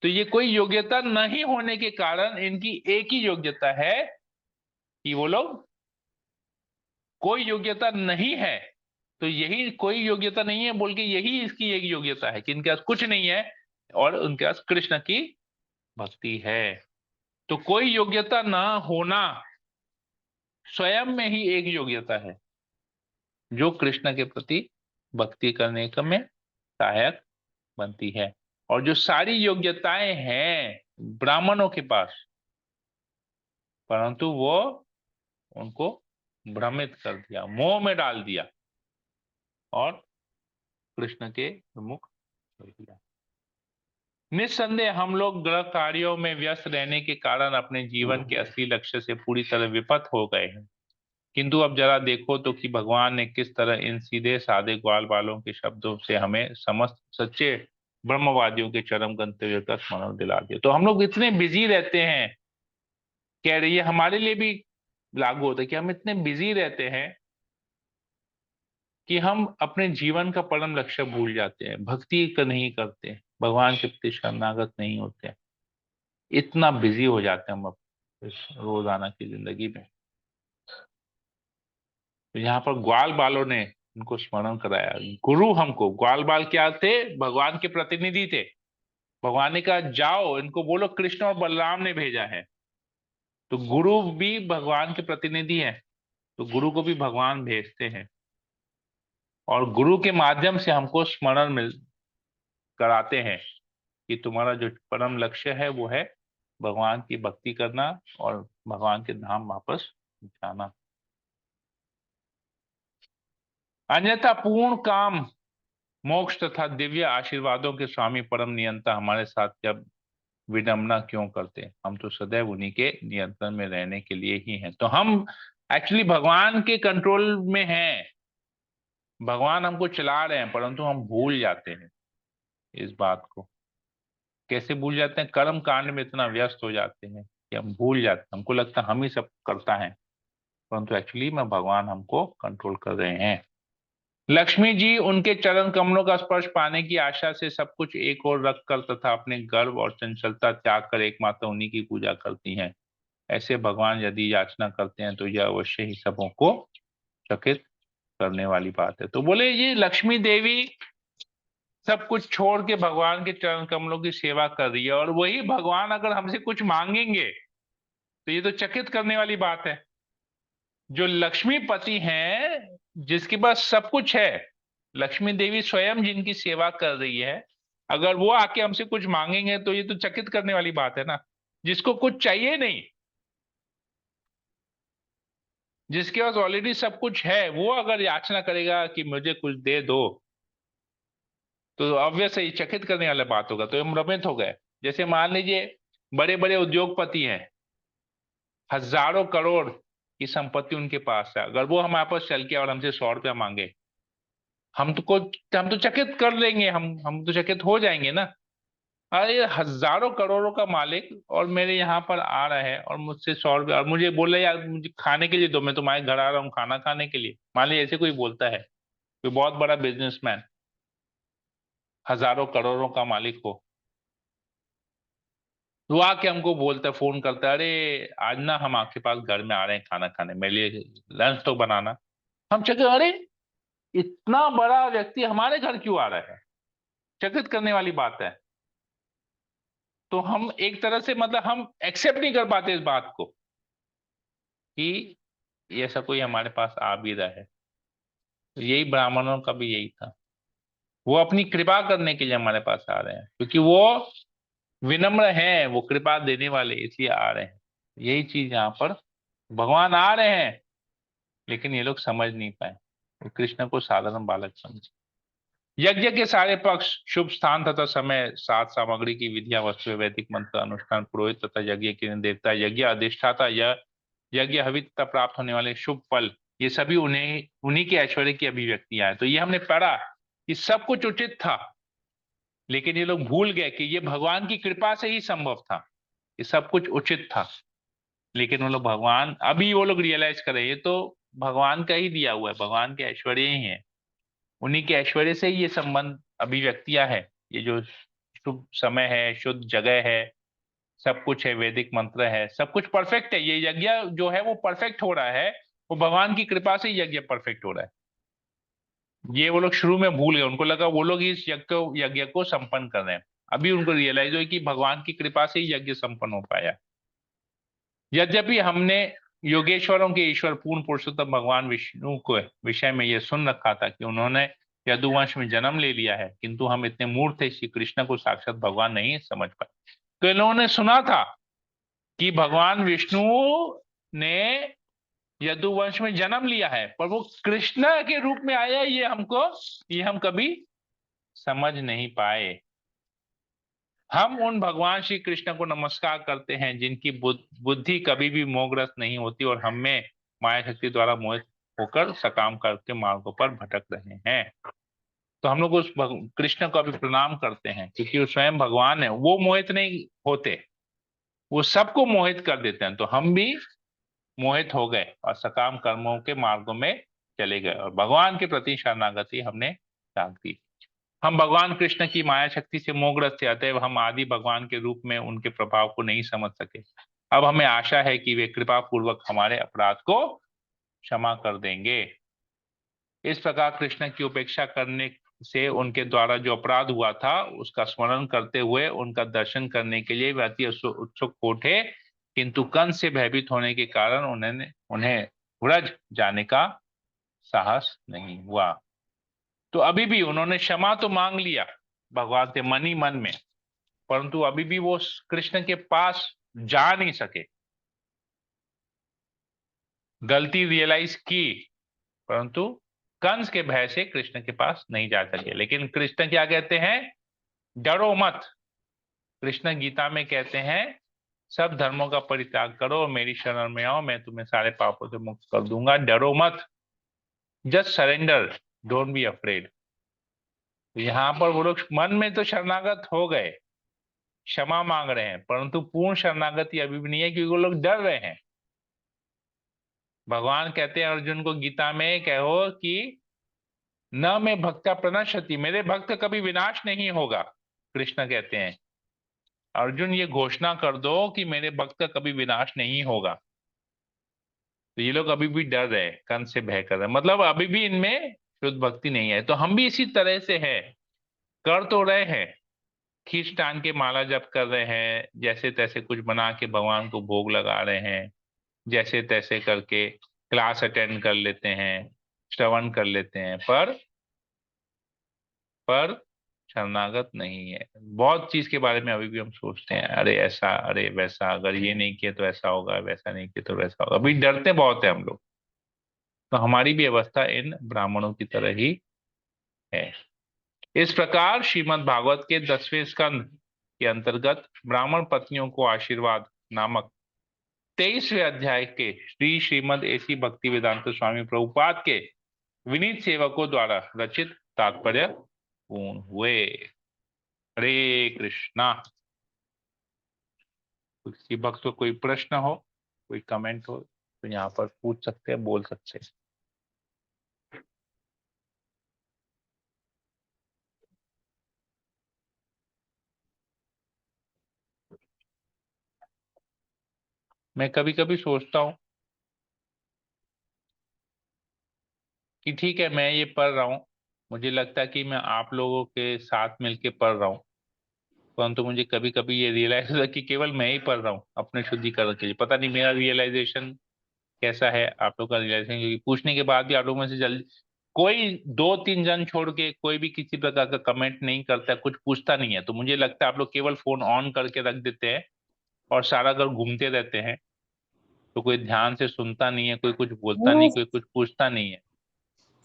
तो ये कोई योग्यता नहीं होने के कारण इनकी एक ही योग्यता है कि वो लोग, कोई योग्यता नहीं है, तो यही कोई योग्यता नहीं है बोल के यही इसकी एक योग्यता है कि इनके पास कुछ नहीं है और उनके पास कृष्ण की भक्ति है। तो कोई योग्यता ना होना स्वयं में ही एक योग्यता है जो कृष्ण के प्रति भक्ति करने का में सहायक बनती है। और जो सारी योग्यताएं हैं ब्राह्मणों के पास, परंतु वो उनको भ्रमित कर दिया, मोह में डाल दिया और कृष्ण के विमुख कर दिया। निस्संदेह हम लोग ग्रह कार्यों में व्यस्त रहने के कारण अपने जीवन के असली लक्ष्य से पूरी तरह विपथ हो गए हैं। किंतु अब जरा देखो तो कि भगवान ने किस तरह इन सीधे साधे ग्वाल बालों के शब्दों से हमें समस्त सच्चे ब्रह्मवादियों के चरम गंतव्य का स्मरण दिला दिया। तो हम लोग इतने बिजी रहते हैं, कह रही है हमारे लिए भी लागू होता है कि हम इतने बिजी रहते हैं कि हम अपने जीवन का परम लक्ष्य भूल जाते हैं, भक्ति का नहीं करते, भगवान के प्रति शरणागत नहीं होते, इतना बिजी हो जाते हैं हम इस रोजाना की जिंदगी में। तो यहाँ पर ग्वाल बालों ने उनको स्मरण कराया। गुरु हमको, ग्वाल बाल क्या थे? भगवान के प्रतिनिधि थे। भगवान ने कहा जाओ इनको बोलो कृष्ण और बलराम ने भेजा है। तो गुरु भी भगवान के प्रतिनिधि हैं, तो गुरु को भी भगवान भेजते हैं, और गुरु के माध्यम से हमको स्मरण मिल कराते हैं कि तुम्हारा जो परम लक्ष्य है वो है भगवान की भक्ति करना और भगवान के धाम वापस जाना। अन्यथा पूर्ण काम, मोक्ष तथा दिव्य आशीर्वादों के स्वामी परम नियंता हमारे साथ जब विडंबना क्यों करते? हम तो सदैव उन्हीं के नियंत्रण में रहने के लिए ही हैं। तो हम एक्चुअली भगवान के कंट्रोल में हैं, भगवान हमको चला रहे हैं, परंतु हम भूल जाते हैं इस बात को। कैसे भूल जाते हैं? कर्म कांड में इतना व्यस्त हो जाते हैं कि हम भूल जाते हैं, हमको लगता है हम ही सब करता है, परंतु एक्चुअली में भगवान हमको कंट्रोल कर रहे हैं। लक्ष्मी जी उनके चरण कमलों का स्पर्श पाने की आशा से सब कुछ एक ओर रखकर तथा अपने गर्व और चंचलता त्याग कर एकमात्र उन्हीं की पूजा करती हैं। ऐसे भगवान यदि याचना करते हैं तो यह अवश्य ही सबों को चकित करने वाली बात है। तो बोले ये लक्ष्मी देवी सब कुछ छोड़ के भगवान के चरण कमलों की सेवा कर रही है, और वही भगवान अगर हमसे कुछ मांगेंगे तो ये तो चकित करने वाली बात है। जो लक्ष्मीपति हैं, जिसके पास सब कुछ है, लक्ष्मी देवी स्वयं जिनकी सेवा कर रही है, अगर वो आके हमसे कुछ मांगेंगे तो ये तो चकित करने वाली बात है ना। जिसको कुछ चाहिए नहीं, जिसके पास ऑलरेडी सब कुछ है, वो अगर याचना करेगा कि मुझे कुछ दे दो, तो ऑब्वियस है चकित करने वाला बात होगा। तो हम भ्रमित हो गए। जैसे मान लीजिए बड़े बड़े उद्योगपति हैं, हजारों करोड़ की संपत्ति उनके पास है, अगर वो हमारे पास चल के और हमसे 100 रुपया मांगे, हम तो चकित कर लेंगे, हम तो चकित हो जाएंगे ना। अरे हजारों करोड़ों का मालिक और मेरे यहाँ पर आ रहा है और मुझसे 100 रुपया, और मुझे बोले यार मुझे खाने के लिए दो, मैं तुम्हारे घर आ रहा हूँ खाना खाने के लिए, मान लीजिए ऐसे कोई बोलता है, कोई बहुत बड़ा बिजनेसमैन, हजारों करोड़ों का मालिक हो, तो आके हमको बोलता है, फोन करता है, अरे आज ना हम आपके पास घर में आ रहे हैं खाना खाने, मेरे लिए लंच तो बनाना। हम चकित, अरे इतना बड़ा व्यक्ति हमारे घर क्यों आ रहा है? चकित करने वाली बात है। तो हम एक तरह से मतलब हम एक्सेप्ट नहीं कर पाते इस बात को कि ऐसा कोई हमारे पास आ भी रहा है। तो यही ब्राह्मणों का भी यही था, वो अपनी कृपा करने के लिए हमारे पास आ रहे हैं, क्योंकि वो विनम्र हैं, वो कृपा देने वाले, इसलिए आ रहे हैं। यही चीज यहाँ पर, भगवान आ रहे हैं लेकिन ये लोग समझ नहीं पाए, वो कृष्ण को साधारण बालक समझे। यज्ञ के सारे पक्ष, शुभ स्थान तथा समय, सात सामग्री की विधियां, वस्तु, वैदिक मंत्र अनुष्ठान, पुरोहित तथा यज्ञ के देवता, यज्ञ अधिष्ठाता, यह यज्ञ हवि तथा प्राप्त होने वाले शुभ फल, ये सभी उन्हें उन्हीं के ऐश्वर्य की अभिव्यक्तियां हैं। तो ये हमने पढ़ा कि सब कुछ उचित था, लेकिन ये लोग भूल गए कि ये भगवान की कृपा से ही संभव था, ये सब कुछ उचित था। लेकिन वो लोग भगवान, अभी वो लोग रियलाइज कर रहे हैं ये तो भगवान का ही दिया हुआ है, भगवान के ऐश्वर्य ही है, उन्हीं के ऐश्वर्य से ही ये संबंध अभिव्यक्तियां है। ये जो शुभ समय है, शुद्ध जगह है, सब कुछ है, वैदिक मंत्र है, सब कुछ परफेक्ट है, ये यज्ञ जो है वो परफेक्ट हो रहा है, वो भगवान की कृपा से ही यज्ञ परफेक्ट हो रहा है। ये वो लोग शुरू में भूल गए, उनको लगा वो लोग इस यज्ञ को संपन्न कर रहे हैं। अभी उनको रियलाइज हो कि भगवान की कृपा से ही यज्ञ संपन्न हो पाया। यद्यपि हमने योगेश्वरों के ईश्वर पूर्ण पुरुषोत्तम भगवान विष्णु को विषय में यह सुन रखा था कि उन्होंने यदुवंश में जन्म ले लिया है, किंतु हम इतने मूर्ख थे, श्री कृष्ण को साक्षात भगवान नहीं समझ पाए। तो इन लोगों ने सुना था कि भगवान विष्णु ने यदुवंश में जन्म लिया है, पर वो कृष्ण के रूप में आया, ये हम कभी समझ नहीं पाए। हम उन भगवान श्री कृष्ण को नमस्कार करते हैं जिनकी बुद्धि कभी भी मोहग्रस्त नहीं होती और हम में माया शक्ति द्वारा मोहित होकर सकाम करके मार्गों पर भटक रहे हैं। तो हम लोग उस कृष्ण को अभी प्रणाम करते हैं, क्योंकि वो स्वयं भगवान है, वो मोहित नहीं होते, वो सबको मोहित कर देते हैं। तो हम भी मोहित हो गए और सकाम कर्मों के मार्गों में चले गए और भगवान के प्रति शरणागति हमने त्याग दी। हम भगवान कृष्ण की माया शक्ति से मोहग्रस्त थे, अतएव हम आदि भगवान के रूप में उनके प्रभाव को नहीं समझ सके। अब हमें आशा है कि वे कृपा पूर्वक हमारे अपराध को क्षमा कर देंगे। इस प्रकार कृष्ण की उपेक्षा करने से उनके द्वारा जो अपराध हुआ था उसका स्मरण करते हुए उनका दर्शन करने के लिए वे अति उत्सुक उठे, किंतु कंस से भयभीत होने के कारण उन्हें व्रज जाने का साहस नहीं हुआ। तो अभी भी उन्होंने क्षमा तो मांग लिया भगवान से मन ही मन में, परंतु अभी भी वो कृष्ण के पास जा नहीं सके। गलती रियलाइज की, परंतु कंस के भय से कृष्ण के पास नहीं जा सके। लेकिन कृष्ण क्या कहते हैं? डरो मत। कृष्ण गीता में कहते हैं सब धर्मों का परित्याग करो और मेरी शरण में आओ, मैं तुम्हें सारे पापों से मुक्त कर दूंगा। डरो मत, just surrender, don't be afraid. यहाँ पर वो लोग मन में तो शरणागत हो गए, क्षमा मांग रहे हैं, परंतु पूर्ण शरणागति अभी भी नहीं है, क्योंकि वो लोग डर रहे हैं। भगवान कहते हैं अर्जुन को गीता में, कहो कि न मैं भक्ता प्रणश्यति, मेरे भक्त कभी विनाश नहीं होगा। कृष्ण कहते हैं अर्जुन ये घोषणा कर दो कि मेरे भक्त का कभी विनाश नहीं होगा। तो ये लोग अभी भी डर रहे हैं, कंस से भय कर रहे हैं, मतलब अभी भी इनमें शुद्ध भक्ति नहीं है। तो हम भी इसी तरह से है, कर तो रहे हैं, खींचतान के माला जप कर रहे हैं, जैसे तैसे कुछ बना के भगवान को भोग लगा रहे हैं, जैसे तैसे करके क्लास अटेंड कर लेते हैं, श्रवण कर लेते हैं, पर शरणागत नहीं है। बहुत चीज के बारे में अभी भी हम सोचते हैं, अरे ऐसा, अरे वैसा, अगर ये नहीं किया तो ऐसा होगा, वैसा नहीं किया तो वैसा होगा। अभी डरते बहुत है हम लोग। तो हमारी भी अवस्था इन ब्राह्मणों की तरह ही है। इस प्रकार श्रीमद् भागवत के 10वें स्कंद के अंतर्गत ब्राह्मण पत्नियों को आशीर्वाद नामक 23वें अध्याय के श्रीमद् एसी भक्ति वेदांत स्वामी प्रभुपाद के विनीत सेवकों द्वारा रचित तात्पर्य पूर्ण हुए। हरे कृष्णा। किसी भक्त को कोई प्रश्न हो, कोई कमेंट हो तो यहाँ पर पूछ सकते हैं, बोल सकते हैं। मैं कभी कभी सोचता हूँ कि ठीक है मैं ये पढ़ रहा हूँ, मुझे लगता है कि मैं आप लोगों के साथ मिलके पढ़ रहा हूँ, परंतु मुझे कभी कभी ये रियलाइज होता है कि केवल मैं ही पढ़ रहा हूँ अपने शुद्धिकरण के लिए। पता नहीं मेरा रियलाइजेशन कैसा है, आप लोग का रियलाइजेशन, क्योंकि पूछने के बाद भी आप लोगों में से जल्दी कोई 2-3 जन छोड़ के कोई भी किसी प्रकार का कमेंट नहीं करता, कुछ पूछता नहीं है। तो मुझे लगता है आप लोग केवल फोन ऑन करके रख देते हैं और सारा घर घूमते रहते हैं, तो कोई ध्यान से सुनता नहीं है, कोई कुछ बोलता नहीं, कोई कुछ पूछता नहीं है।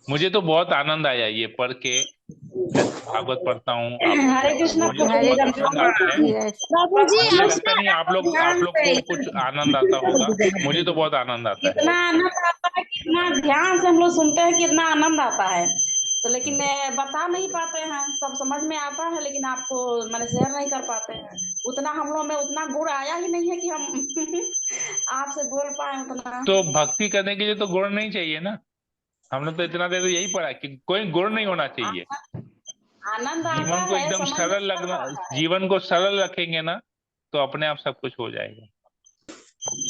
मुझे तो बहुत आनंद आया ये पढ़ के। मैं भागवत पढ़ता हूँ, आप लोग हरे सुनते हो, कृष्णा मुझे तो प्रभु हरे बहुत जी आनंद कृष्ण आता है। प्रभु जी मुझे लगता नहीं आप ध्यान लोग से को कुछ आनंद आता होगा, मुझे तो बहुत आनंद आता है। कितना आनंद आता है, कितना ध्यान से हम लोग सुनते हैं, कितना आनंद आता है। तो लेकिन बता नहीं पाते हैं, सब समझ में आता है लेकिन आपको मैंने शेयर नहीं कर पाते हैं। उतना हम लोग में उतना गुण आया ही नहीं है कि हम आपसे बोल पाए उतना। तो भक्ति करने के लिए तो गुण नहीं चाहिए ना। हमने तो इतना देर तो यही पढ़ा कि कोई गुण नहीं होना चाहिए। आनंद आता जीवन को है, एकदम समझ में सरल लगना, आता है। जीवन को सरल रखेंगे ना तो अपने आप सब कुछ हो जाएगा।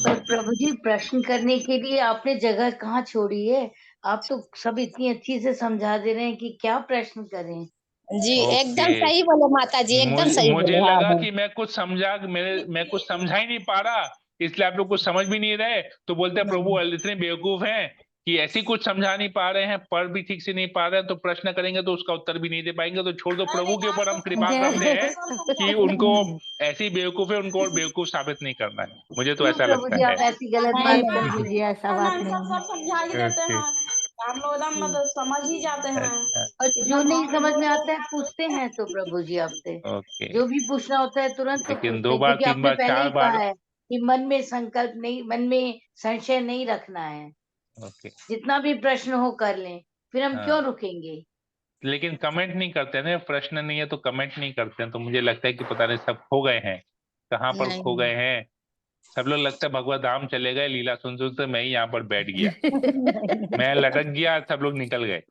पर प्रभु जी, प्रश्न करने के लिए आपने जगह कहाँ छोड़ी है? आप तो सब इतनी अच्छी से समझा दे रहे हैं कि क्या प्रश्न करें। जी ओके, एकदम सही बोले माता जी, एकदम सही मुझे बोले। हाँ लगा हाँ। कि मैं कुछ समझा ही नहीं पा रहा, इसलिए आप लोग कुछ समझ भी नहीं रहे तो बोलते हैं प्रभु इतने बेवकूफ हैं कि ऐसी कुछ समझा नहीं पा रहे हैं, पढ़ भी ठीक से नहीं पा रहे हैं, तो प्रश्न करेंगे तो उसका उत्तर भी नहीं दे पाएंगे, तो छोड़ दो, अरे प्रभु के आप ऊपर तो हम कृपा करते समझा हैं सब समझा कि ही उनको देते हैं। ऐसी बेवकूफ है, उनको और बेवकूफ साबित नहीं करना है। मुझे तो क्यों ऐसा प्रभु लगता जी, है। आप ऐसी गलत नहीं बात नहीं कर प्रभु रहे जी, हैं? ऐसा बात सब नहीं है। सब समझा ही देते ओके, हैं, हम लोग एकदम मतलब समझ ही जाते हैं। और इतना जो नहीं भाव समझ में विभोर आता है होता पूछते हैं तो प्रभु जी आपसे, ओके। जो भी पूछना होता है तुरंत तो लेकिन पूछते दो हैं, बार, क्योंकि तीन आपने बार, पहले चार ही कहा बार। है कि मन में संकल्प नहीं, मन में संशय नहीं रखना है। ओके। जितना भी प्रश्न हो कर लें, फिर हम क्यों हाँ, रुकेंगे? लेकिन कमेंट नहीं करते ना, प्रश्न नहीं है तो कमेंट नहीं करते हैं, तो मुझे लगता है कि पता नहीं सब खो गए हैं, कहाँ पर खो नहीं गए हैं। सब लोग लगता है भगवत धाम चले गए, लीला सुन सुनते मैं ही यहाँ पर बैठ गया, मैं लटक गया, सब लोग निकल गए।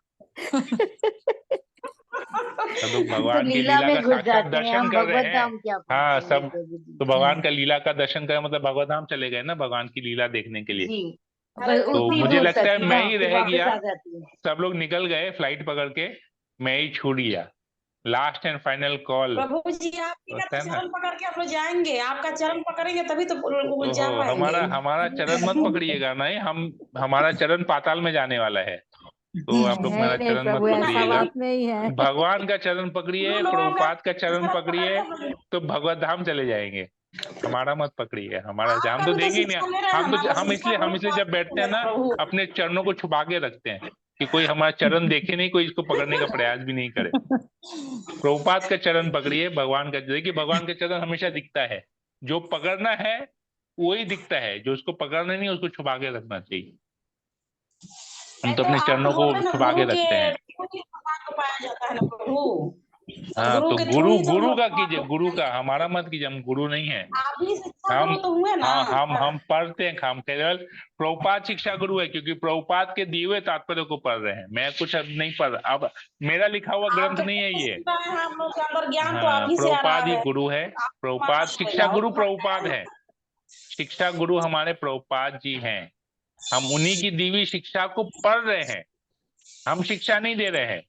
सब लोग हम तो भगवान की लीला लीला का में घुस साक्षात जाते हैं, दर्शन हम कर रहे भगवत हैं। धाम क्या हाँ पहुंचेंगे सब, प्रभु जी। तो भगवान का लीला का दर्शन करें मतलब भगवत धाम चले गए ना, भगवान की लीला देखने के लिए। जी, अरे बस तो उतनी मुझे दूर लगता तक है ही मैं ना, ही फिर रह वापस गया, आ जाती है। सब लोग निकल गए फ्लाइट पकड़ के, मैं ही छूट गया, लास्ट एंड फाइनल कॉल प्रभु जी आपके होता है ना। चरण पकड़ के हम लोग जाएंगे, आपका चरण पकड़ेंगे तभी तो वो जा ओहो, पाएंगे। हमारा हमारा चरण मत पकड़िएगा, नहीं हम, हमारा चरण पाताल में जाने वाला है, तो आप लोग मेरा नहीं नहीं चरण मत प्रभु, ऐसा पकड़िएगा। बात नहीं है। भगवान का चरण पकड़िए, हम लोगों का प्रभुपाद का चरण चरण पकड़ पकड़िए, के हम लोग, तो भगवत धाम चले जाएंगे। हमारा मत पकड़िए, हमारा हम आपका तो भी तो देंगे ही नहीं। शिक्षा ले रहे हैं हम ना, तो तो शिक्षा हम इसलिए जब बैठते हैं ना, प्रभु। अपने चरणों को छुपा के रखते हैं कि कोई हमारा चरण देखे नहीं, कोई इसको पकड़ने का प्रयास भी नहीं करे। प्रभुपाद का चरण पकड़िए, भगवान का, देखिए भगवान का चरण हमेशा दिखता है, जो पकड़ना है वही दिखता है, जो उसको पकड़ना नहीं उसको छुपा के रखना चाहिए। हम नहीं तो तो अपने आप चरणों को बोल रहे हैं ना, छुपा के गुरु के रखते हैं। गुरु के भगवान को पाया जाता है ना प्रभु, तो हाँ गुरु तो के थ्रू गुरु ही तो हम गुरु लोग का भगवान कीजिए, को गुरु का, पाएंगे। हमारा मत कीजिए, हम गुरु नहीं है। आप भी शिक्षा हम, गुरु तो हुए ना। हाँ हम पढ़ते हैं, हम केवल प्रभुपाद शिक्षा गुरु है, क्योंकि प्रभुपाद के दिए हुए तात्पर्य को पढ़ रहे हैं, मैं कुछ अब नहीं पढ़, अब मेरा लिखा हुआ ग्रंथ आपके नहीं है से ये। सीख रहे हैं हम लोग के अंदर ज्ञान, तो आप हाँ ही से आ रहा प्रभुपाद ही है, गुरु है, आप मानना प्रभुपाद शिक्षा पड़ेगा, और गुरु प्रभुपाद मानना है, शिक्षा गुरु हमारे प्रभुपाद जी हैं। हम उन्हीं की दी हुई शिक्षा को पढ़ रहे हैं, हम शिक्षा नहीं दे रहे हैं,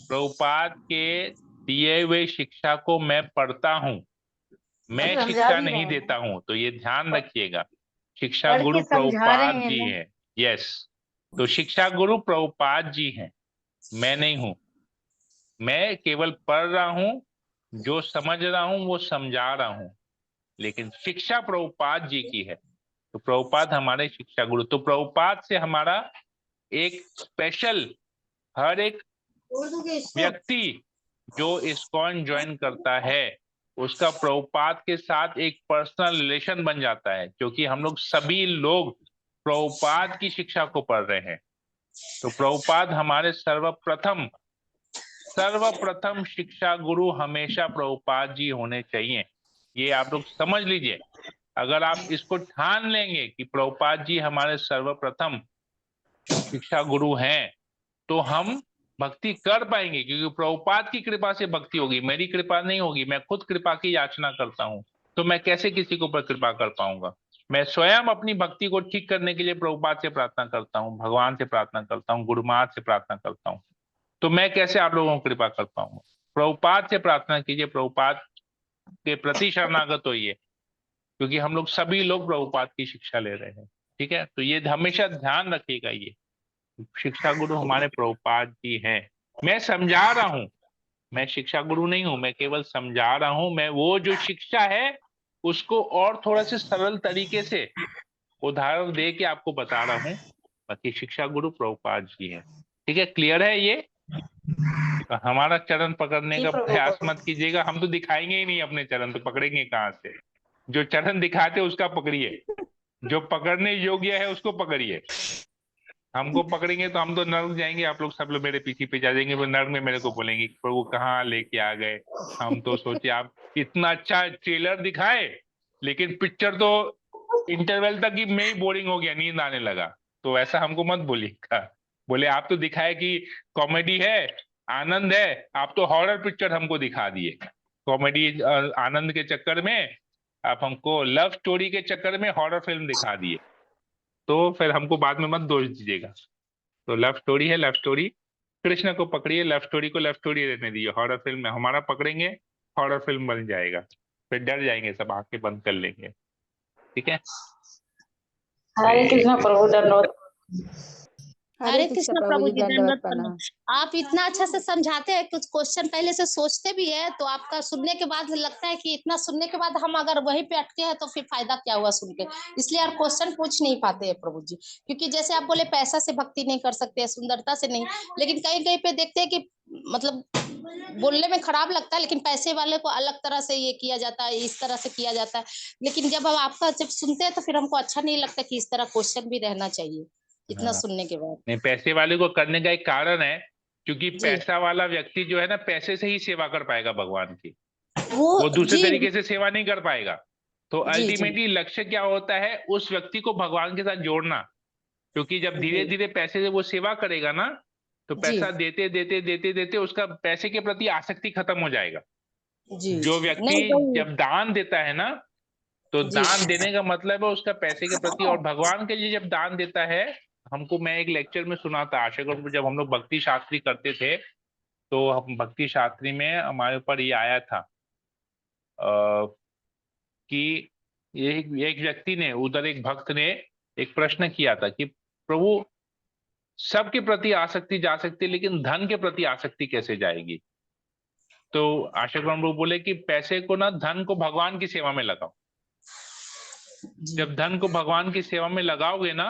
प्रभुपाद के दिए हुए शिक्षा को मैं पढ़ता हूँ, मैं और समझा शिक्षा भी रहे नहीं हैं देता ना, हूँ, तो ये ध्यान रखिएगा। शिक्षा पढ़ गुरु के समझा रहे प्रभुपाद हैं जी ना। हैं। यस, तो शिक्षा गुरु प्रभुपाद जी हैं, मैं नहीं हूं, मैं केवल पढ़ रहा हूं, जो समझ रहा हूं वो समझा रहा हूं, लेकिन शिक्षा प्रभुपाद जी की है। तो प्रभुपाद हमारे शिक्षा गुरु, तो प्रभुपाद से हमारा एक स्पेशल, हर एक व्यक्ति जो इस्कॉन ज्वाइन करता है उसका प्रभुपाद के साथ एक पर्सनल रिलेशन बन जाता है, क्योंकि हम लोग सभी लोग प्रभुपाद की शिक्षा को पढ़ रहे हैं। तो प्रभुपाद हमारे सर्वप्रथम शिक्षा गुरु हमेशा प्रभुपाद जी होने चाहिए, ये आप लोग समझ लीजिए। अगर आप इसको ठान लेंगे कि प्रभुपाद जी हमारे सर्वप्रथम शिक्षा गुरु हैं, तो हम भक्ति कर पाएंगे, क्योंकि प्रभुपाद की कृपा से भक्ति होगी, मेरी कृपा नहीं होगी। मैं खुद कृपा की याचना करता हूँ, तो मैं कैसे किसी के ऊपर कृपा कर पाऊंगा। मैं स्वयं अपनी भक्ति को ठीक करने के लिए प्रभुपाद से प्रार्थना करता हूँ, भगवान से प्रार्थना करता हूँ, गुरु महाराज से प्रार्थना करता हूँ, तो मैं कैसे आप लोगों को कृपा कर पाऊंगा। प्रभुपाद से प्रार्थना कीजिए, प्रभुपाद के प्रति शरणागत होइए, क्योंकि हम लोग सभी लोग प्रभुपाद की शिक्षा ले रहे हैं। ठीक है, तो ये हमेशा ध्यान रखिएगा, ये शिक्षा गुरु हमारे प्रभुपाद जी हैं। मैं समझा रहा हूं, मैं शिक्षा गुरु नहीं हूं, मैं केवल समझा रहा हूं, मैं वो जो शिक्षा है उसको और थोड़ा से सरल तरीके से उदाहरण दे के आपको बता रहा हूं, बाकी शिक्षा गुरु प्रभुपाद जी हैं। ठीक है, क्लियर है ये। तो हमारा चरण पकड़ने जी का प्रभु। प्रयास मत कीजिएगा, हम तो दिखाएंगे ही नहीं अपने चरण, तो पकड़ेंगे कहाँ से। जो चरण दिखाते उसका पकड़िए, जो पकड़ने योग्य है उसको पकड़िए। हमको पकड़ेंगे तो हम तो नर्क जाएंगे, आप लोग सब लोग मेरे पीछे पे जा जाएंगे, वो नर्क में मेरे को बोलेंगे प्रभु कहाँ लेके आ गए। हम तो सोचे आप इतना अच्छा ट्रेलर दिखाए, लेकिन पिक्चर तो इंटरवल तक ही में ही बोरिंग हो गया, नींद आने लगा। तो ऐसा हमको मत बोलिएगा। बोले आप तो दिखाए कि कॉमेडी है, आनंद है, आप तो हॉरर पिक्चर हमको दिखा दिए। कॉमेडी आनंद के चक्कर में आप हमको लव स्टोरी के चक्कर में हॉरर फिल्म दिखा दिए, तो फिर हमको बाद में मत दोष दीजिएगा। तो लव स्टोरी है, लव स्टोरी, कृष्ण को पकड़िए, लव स्टोरी को लव स्टोरी रहने दीजिए। हॉरर फिल्म में हमारा पकड़ेंगे, हॉरर फिल्म बन जाएगा, फिर डर जाएंगे सब, आंखें बंद कर लेंगे। ठीक है, हरे कृष्ण प्रभु, धन्यवाद। हरे कृष्ण प्रभु प्रभु जी, जी, दंडवत दंडवत प्रणाम। प्रणाम। आप इतना अच्छा से समझाते हैं, कुछ क्वेश्चन पहले से सोचते भी है, तो आपका सुनने के बाद लगता है कि इतना सुनने के बाद हम अगर वहीं पे अटके हैं तो फिर फायदा क्या हुआ सुन के। इसलिए आप क्वेश्चन पूछ नहीं पाते हैं प्रभु जी, क्योंकि जैसे आप बोले पैसा से भक्ति नहीं कर सकते, सुंदरता से नहीं, लेकिन कहीं कहीं पे देखते हैं कि मतलब बोलने में खराब लगता है, लेकिन पैसे वाले को अलग तरह से ये किया जाता है, इस तरह से किया जाता है। लेकिन जब हम आपका जब सुनते हैं तो फिर हमको अच्छा नहीं लगता कि इस तरह क्वेश्चन भी रहना चाहिए इतना हाँ सुनने के बाद। नहीं, पैसे वाले को करने का एक कारण है क्योंकि जी। पैसा वाला व्यक्ति जो है ना, पैसे से ही सेवा कर पाएगा भगवान की, वो वो दूसरे जी तरीके से सेवा नहीं कर पाएगा। तो जी जी अल्टीमेटली लक्ष्य क्या होता है, उस व्यक्ति को भगवान के साथ जोड़ना। क्योंकि जब धीरे जी धीरे पैसे से वो सेवा करेगा ना, तो जी पैसा देते देते देते देते उसका पैसे के प्रति आसक्ति खत्म हो जाएगा। जी जो जी व्यक्ति नहीं वही जब दान देता है ना, तो जी दान देने का मतलब है उसका पैसे के प्रति, और भगवान के लिए जब दान देता है, हमको मैं एक लेक्चर में सुना था आशा करूं, जब हम लोग भक्ति शास्त्री करते थे, तो हम भक्ति शास्त्री में हमारे ऊपर ये आया था कि एक व्यक्ति ने, उधर एक भक्त ने एक प्रश्न किया था कि प्रभु, सबके प्रति आसक्ति जा सकती है, लेकिन धन के प्रति आसक्ति कैसे जाएगी? तो आशा प्रभु बोले कि पैसे को ना, धन को भगवान की सेवा में लगाओ। जी जब धन को भगवान की सेवा में लगाओगे ना,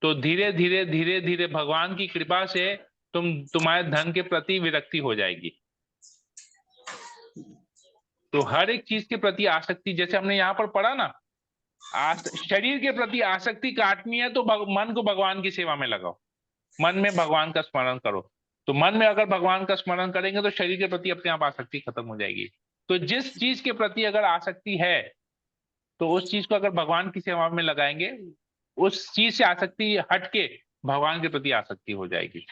तो धीरे धीरे धीरे धीरे भगवान की कृपा से तुम्हारे धन के प्रति विरक्ति हो जाएगी। तो हर एक चीज के प्रति आसक्ति, जैसे हमने यहाँ पर पढ़ा ना, शरीर के प्रति आसक्ति काटनी है तो मन को भगवान की सेवा में लगाओ, मन में भगवान का स्मरण करो। तो मन में अगर भगवान का स्मरण करेंगे तो शरीर के प्रति अपने आप आसक्ति खत्म हो जाएगी। तो जिस चीज के प्रति अगर आसक्ति है, तो उस चीज को अगर भगवान की सेवा में लगाएंगे, उस चीज से आसक्ति हटके भगवान के प्रति आसक्ति हो जाएगी।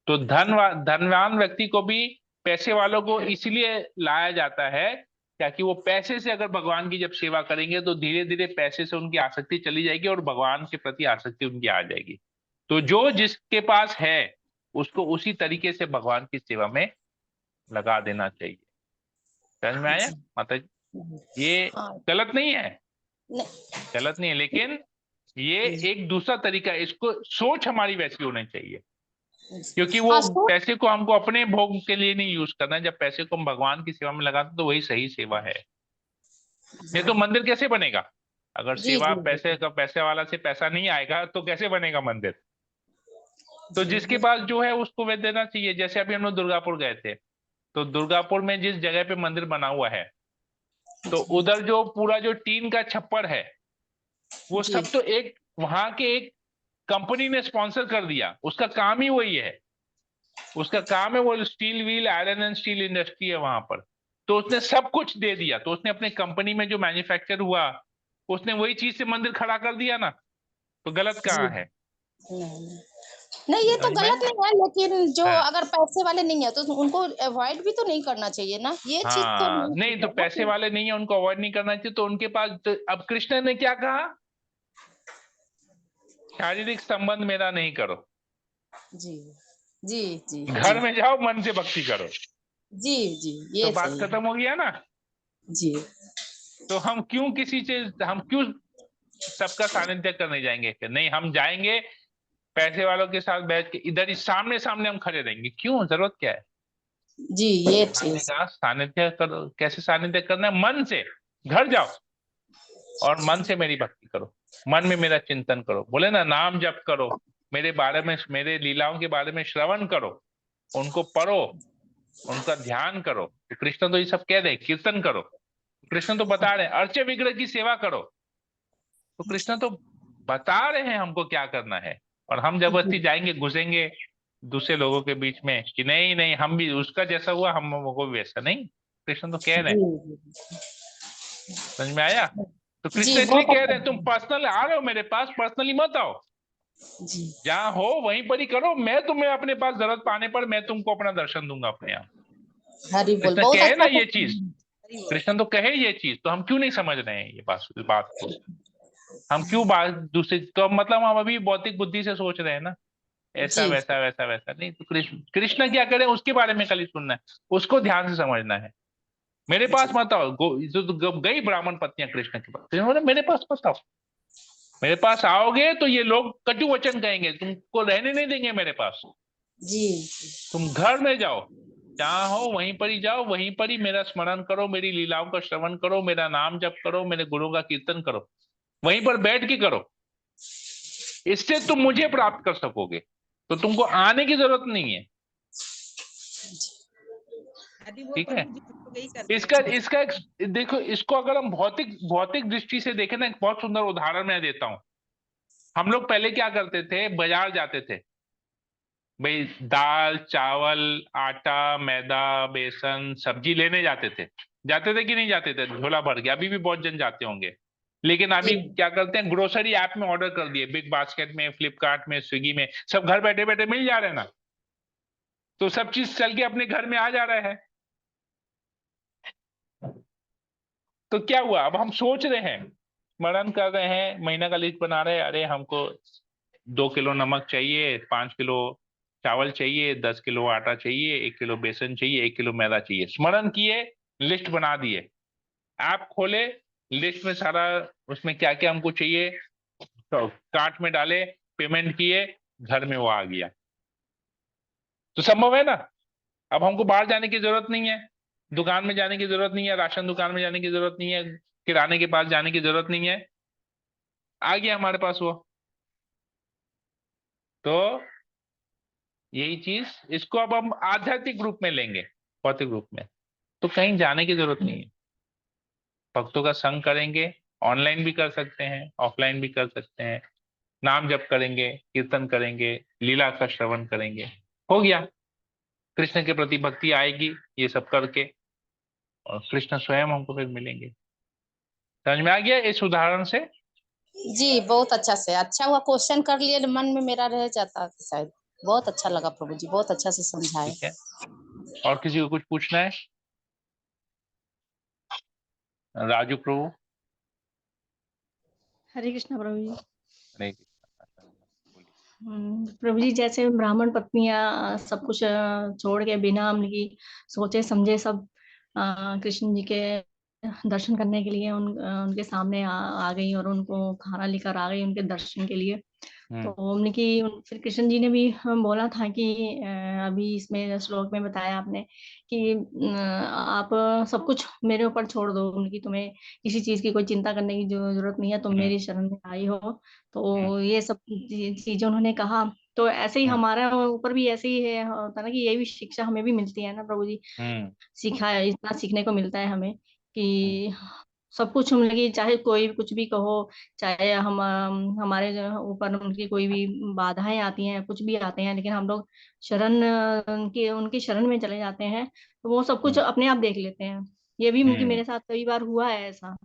तो धनवान व्यक्ति को भी पैसे वालों को इसलिए लाया जाता है, ताकि वो पैसे से अगर भगवान की जब सेवा करेंगे तो धीरे धीरे पैसे से उनकी आसक्ति चली जाएगी और भगवान के प्रति आसक्ति उनकी आ जाएगी। तो जो जिसके पास है उसको उसी तरीके से भगवान की सेवा में लगा देना चाहिए। समझ में आया माता जी? ये हाँ गलत नहीं है, नहीं, गलत नहीं है, लेकिन ये एक दूसरा तरीका है। इसको सोच हमारी वैसी होनी चाहिए, क्योंकि वो हाँ पैसे को हमको अपने भोग के लिए नहीं यूज करना है। जब पैसे को हम भगवान की सेवा में लगाते तो वही सही सेवा है। नहीं तो मंदिर कैसे बनेगा? अगर जी सेवा जी पैसे वाला से पैसा नहीं आएगा तो कैसे बनेगा मंदिर? तो जिसके पास जो है उसको वे देना चाहिए। जैसे अभी हम लोग दुर्गापुर गए थे, तो दुर्गापुर में जिस जगह पे मंदिर बना हुआ है, तो उधर जो पूरा जो टीन का छप्पर है, वो जी सब तो एक वहां के एक कंपनी ने स्पॉन्सर कर दिया। उसका काम ही वही है, उसका काम है वो steel wheel iron and steel industry है वहां पर। तो उसने सब कुछ दे दिया, तो उसने अपने कंपनी में जो मैन्युफैक्चर हुआ, उसने वही चीज से मंदिर खड़ा कर दिया ना, तो गलत कहाँ है? नहीं नहीं, ये तो समझ में गलत आया? नहीं है, लेकिन जो हाँ अगर पैसे वाले नहीं है तो उनको अवॉइड भी तो नहीं करना चाहिए ना, ये चीज तो हाँ, नहीं नहीं ठीक तो है ना पैसे वाले नहीं है उनको अवॉइड नहीं करना चाहिए। तो उनके पास अब कृष्ण ने क्या कहा? शारीरिक संबंध मेरा नहीं करो, जी जी जी घर में जाओ मन से भक्ति करो। जी जी तो ये बात सही है। खत्म हो गया ना? जी तो हम क्यों सबका सानिध्य करने जाएंगे? नहीं, हम जाएंगे पैसे वालों के साथ बैठ के, इधर ही सामने सामने हम खड़े रहेंगे। क्यों? जरूरत क्या है? जी ये भगवान ने चीज कहा सानिध्य करो। कैसे सानिध्य करना है? मन से। घर जाओ और मन से मेरी भक्ति करो, मन में मेरा चिंतन करो। बोले ना, नाम जप करो, मेरे बारे में, मेरे लीलाओं के बारे में श्रवण करो, उनको पढ़ो, उनका ध्यान करो। तो कृष्ण तो ये सब कह रहे, कीर्तन करो। कृष्ण तो बता रहे हैं अर्चे विग्रह की सेवा करो। तो कृष्ण तो बता रहे हैं हमको क्या करना है, और हम जबरदस्ती जाएंगे, घुसेंगे दूसरे लोगों के बीच में कि नहीं नहीं हम भी उसका जैसा हुआ हम को भी वैसा। नहीं, कृष्ण तो कह रहे जी हैं। समझ में आया? तो कृष्ण जी इसलिए बहुत कह रहे हैं अच्छा तुम पर्सनल आ रहे हो मेरे पास, पर्सनली मत आओ। जी जहां हो वहीं पर ही करो। मैं तुम्हें अपने पास जरूरत पाने पर मैं तुमको अपना दर्शन दूंगा अपने यहाँ। हरि बोल कृष्ण बहुत कहे ना अच्छा ये चीज, कृष्ण तो कहे ये चीज, तो हम क्यों नहीं समझ रहे हैं ये बात को? हम क्यों बात दूसरे, तो मतलब हम अभी भौतिक बुद्धि से सोच रहे हैं ना, ऐसा जी वैसा वैसा वैसा। नहीं, तो कृष्ण क्या करें उसके बारे में खाली सुनना है, उसको ध्यान से समझना है। मेरे पास मत आओ। गई ब्राह्मण पत्नियां कृष्ण के पास, कृष्ण बोले मेरे पास मत आओ। मेरे पास आओगे तो ये लोग कटु वचन कहेंगे, तुमको रहने नहीं देंगे मेरे पास। जी तुम घर में जाओ, जहां हो वहीं पर ही जाओ, वहीं पर ही मेरा स्मरण करो, मेरी लीलाओं का श्रवण करो, मेरा नाम जप करो, मेरे गुरुओं का कीर्तन करो, वहीं पर बैठ के करो। इससे तुम मुझे प्राप्त कर सकोगे, तो तुमको आने की जरूरत नहीं है। ठीक है? इसका देखो, इसको अगर हम भौतिक भौतिक दृष्टि से देखें ना, एक बहुत सुंदर उदाहरण मैं देता हूं। हम लोग पहले क्या करते थे, बाजार जाते थे, भाई दाल चावल आटा मैदा बेसन सब्जी लेने जाते थे कि नहीं जाते थे? झोला भर के। अभी भी बहुत जन जाते होंगे, लेकिन अभी जी क्या करते हैं, ग्रोसरी ऐप में ऑर्डर कर दिए, बिग बास्केट में, फ्लिपकार्ट में, स्विगी में, सब घर बैठे बैठे मिल जा रहे हैं ना, तो सब चीज चल के अपने घर में आ जा रहा है। तो क्या हुआ, अब हम सोच रहे हैं, स्मरण कर रहे हैं, महीना का लिस्ट बना रहे हैं, अरे हमको 2 किलो नमक चाहिए, 5 किलो चावल चाहिए, 10 किलो आटा चाहिए, 1 किलो बेसन चाहिए, 1 किलो मैदा चाहिए। स्मरण किए, लिस्ट बना दिए, ऐप खोले, लिस्ट में सारा, उसमें क्या क्या हमको चाहिए तो कार्ट में डाले, पेमेंट किए, घर में वो आ गया। तो संभव है ना। अब हमको बाहर जाने की जरूरत नहीं है, दुकान में जाने की जरूरत नहीं है, राशन दुकान में जाने की जरूरत नहीं है, किराने के पास जाने की जरूरत नहीं है, आ गया हमारे पास वो। तो यही चीज, इसको अब हम आध्यात्मिक रूप में लेंगे, भौतिक रूप में तो कहीं जाने की जरूरत नहीं है। भक्तों का संग करेंगे, ऑनलाइन भी कर सकते हैं, ऑफलाइन भी कर सकते हैं, नाम जप करेंगे, कीर्तन करेंगे, लीला का श्रवण करेंगे, हो गया। कृष्ण के प्रति भक्ति आएगी ये सब करके, और कृष्ण स्वयं हमको फिर मिलेंगे। समझ में आ गया इस उदाहरण से? जी बहुत अच्छा से, अच्छा हुआ क्वेश्चन कर लिए, मन में मेरा रह जाता शायद। बहुत अच्छा लगा प्रभु जी, बहुत अच्छा से समझाए। ठीक है, और किसी को कुछ पूछना है? राजू प्रभु। हरे कृष्णा प्रभु जी। हरे कृष्णा, बोलिए। प्रभु जी जैसे ब्राह्मण पत्नियां सब कुछ छोड़ के बिना उनकी सोचे समझे सब कृष्ण जी के दर्शन करने के लिए उनके सामने आ गई और उनको खाना लेकर आ गई उनके दर्शन के लिए। तो उनकी फिर कृष्ण जी ने भी बोला था कि अभी इसमें श्लोक में बताया आपने कि आप सब कुछ मेरे ऊपर छोड़ दो, उनकी तुम्हें किसी चीज की कोई चिंता करने की जरूरत नहीं है, तुम मेरी शरण में आई हो। तो ये सब चीजें उन्होंने कहा। तो ऐसे ही हमारा ऊपर भी ऐसे ही है, होता ना कि ये भी शिक्षा हमें भी मिलती है ना प्रभु जी। सीखा है, इतना सीखने को मिलता है हमें कि सब कुछ हम लगी, चाहे कोई कुछ भी कहो, चाहे हम हमारे ऊपर उनकी कोई भी बाधाएं आती हैं, कुछ भी आते हैं, लेकिन हम लोग शरण उनकी उनकी शरण में चले जाते हैं तो वो सब कुछ अपने आप देख लेते हैं। ये भी कि मेरे साथ कई बार हुआ है ऐसा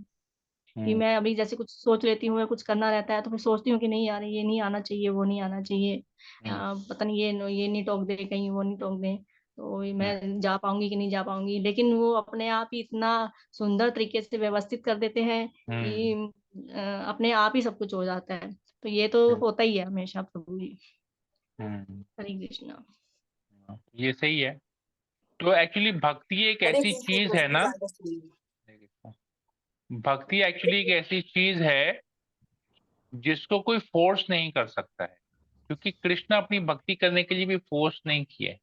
कि मैं अभी जैसे कुछ सोच लेती हूँ या कुछ करना रहता है तो फिर सोचती हूँ कि नहीं यार ये नहीं आना चाहिए, वो नहीं आना चाहिए, पता नहीं ये नहीं टोक दे कहीं, वो नहीं टोक दे, तो मैं जा पाऊंगी कि नहीं जा पाऊंगी, लेकिन वो अपने आप ही इतना सुंदर तरीके से व्यवस्थित कर देते हैं कि अपने आप ही सब कुछ हो जाता है। तो ये तो होता ही है हमेशा प्रभु जी। हरे कृष्णा। ये सही है। तो एक्चुअली भक्ति एक ऐसी चीज है ना, भक्ति एक्चुअली एक ऐसी चीज है जिसको कोई फोर्स नहीं कर सकता है, क्योंकि कृष्ण अपनी भक्ति करने के लिए भी फोर्स नहीं किए।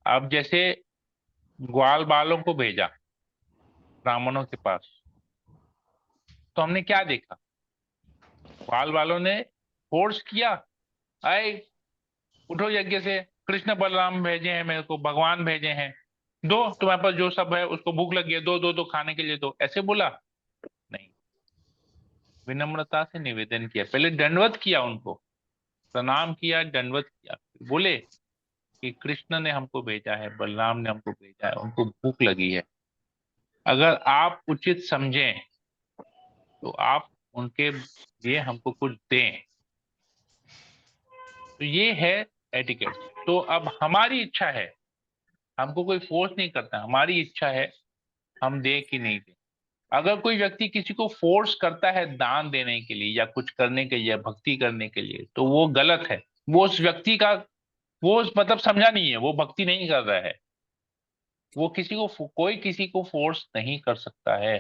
अब जैसे ग्वाल बालों को भेजा ब्राह्मणों के पास, तो हमने क्या देखा, ग्वाल बालों ने फोर्स किया, आए उठो यज्ञ से, कृष्ण बलराम भेजे हैं मेरे को, भगवान भेजे हैं, दो तुम्हारे पास जो सब है, उसको भूख लगी है, दो दो दो खाने के लिए दो, ऐसे बोला नहीं। विनम्रता से निवेदन किया, पहले दंडवत किया, उनको प्रणाम किया, दंडवत किया, बोले कि कृष्ण ने हमको भेजा है, बलराम ने हमको भेजा है, उनको भूख लगी है, अगर आप उचित समझें तो आप उनके लिए हमको कुछ दें। तो ये है एटिकेट। तो अब हमारी इच्छा है, हमको कोई फोर्स नहीं करता, हमारी इच्छा है हम दे कि नहीं दे। अगर कोई व्यक्ति किसी को फोर्स करता है दान देने के लिए या कुछ करने के लिए या भक्ति करने के लिए, तो वो गलत है। वो उस व्यक्ति का, वो मतलब समझा नहीं है, वो भक्ति नहीं कर रहा है। वो किसी को, कोई किसी को फोर्स नहीं कर सकता है।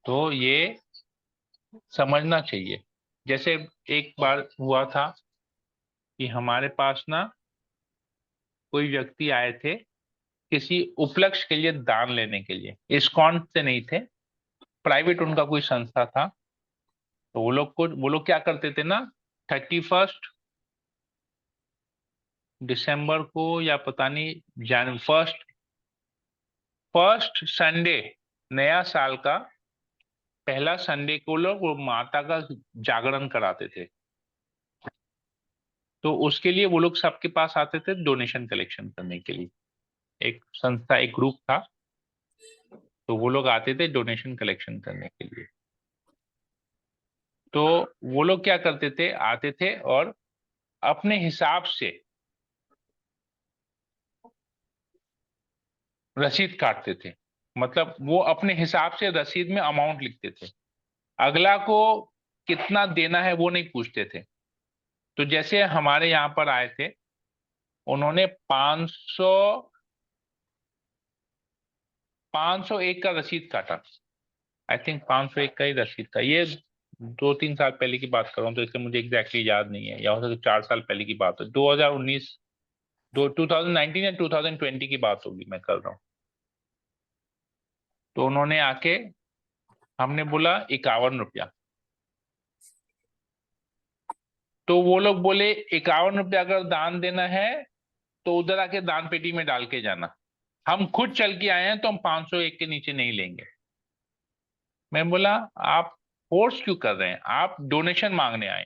तो ये समझना चाहिए। जैसे एक बार हुआ था कि हमारे पास ना कोई व्यक्ति आए थे किसी उपलक्ष्य के लिए दान लेने के लिए, इस्कॉन से नहीं थे, प्राइवेट उनका कोई संस्था था। तो वो लोग क्या करते थे ना, 31 दिसंबर को या पता नहीं फर्स्ट फर्स्ट संडे नया साल का पहला संडे को लोग वो माता का जागरण कराते थे, तो उसके लिए वो लोग सबके पास आते थे डोनेशन कलेक्शन करने के लिए। एक संस्था, एक ग्रुप था, तो वो लोग आते थे डोनेशन कलेक्शन करने के लिए। तो वो लोग क्या करते थे, आते थे और अपने हिसाब से रसीद काटते थे। मतलब वो अपने हिसाब से रसीद में अमाउंट लिखते थे, अगला को कितना देना है वो नहीं पूछते थे। तो जैसे हमारे यहाँ पर आए थे, उन्होंने 501 का रसीद काटा। आई थिंक 501 का ही रसीद था। ये 2-3 साल पहले की बात कर रहा हूँ, तो इसलिए मुझे एग्जैक्टली याद नहीं है, या हो सकता 4 साल पहले की बात है, 2019 2019 या 2020 की बात होगी मैं कर रहा हूँ। तो उन्होंने आके, हमने बोला 51 रुपया, तो वो लोग बोले 51 रुपया अगर दान देना है तो उधर आके दान पेटी में डाल के जाना, हम खुद चल के आए हैं तो हम 501 के नीचे नहीं लेंगे। मैं बोला आप फोर्स क्यों कर रहे हैं, आप डोनेशन मांगने आए,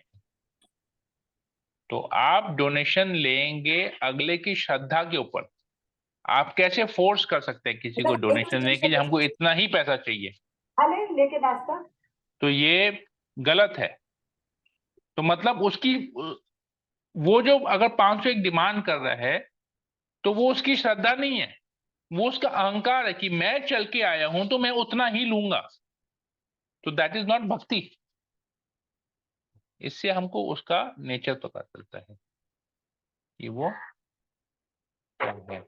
तो आप डोनेशन लेंगे अगले की श्रद्धा के ऊपर। आप कैसे फोर्स कर सकते हैं किसी को डोनेशन लेने के लिए, हमको इतना ही पैसा चाहिए, लेके नाश्ता, तो ये गलत है। तो मतलब उसकी, वो जो अगर 501 डिमांड कर रहा है तो वो उसकी श्रद्धा नहीं है, वो उसका अहंकार है कि मैं चल के आया हूं तो मैं उतना ही लूंगा। तो दैट इज नॉट भक्ति। इससे हमको उसका नेचर पता चलता है कि वो क्या है।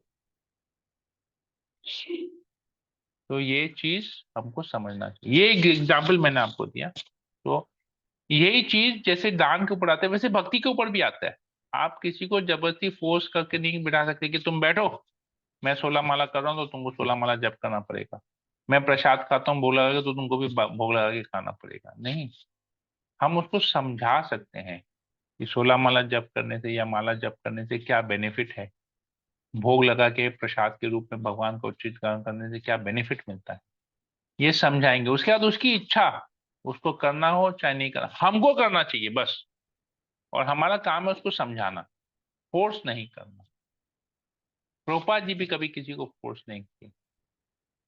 तो ये चीज हमको समझना चाहिए। ये एक एग्जाम्पल मैंने आपको दिया। तो यही चीज जैसे दान के ऊपर आता है, वैसे भक्ति के ऊपर भी आता है। आप किसी को जबरदस्ती फोर्स करके नहीं बिठा सकते कि तुम बैठो, मैं 16 माला कर रहा हूँ तो तुमको 16 माला जप करना पड़ेगा, मैं प्रसाद खाता हूँ भोग लगा के तो तुमको भी भोग लगा के खाना पड़ेगा। नहीं, हम उसको समझा सकते हैं कि 16 माला जप करने से या माला जप करने से क्या बेनिफिट है, भोग लगा के प्रसाद के रूप में भगवान को उचित करने से क्या बेनिफिट मिलता है, ये समझाएंगे। उसके बाद उसकी इच्छा, उसको करना हो चाहे नहीं करना, हमको करना चाहिए बस। और हमारा काम है उसको समझाना, फोर्स नहीं करना। प्रभुपाद जी भी कभी किसी को फोर्स नहीं किए।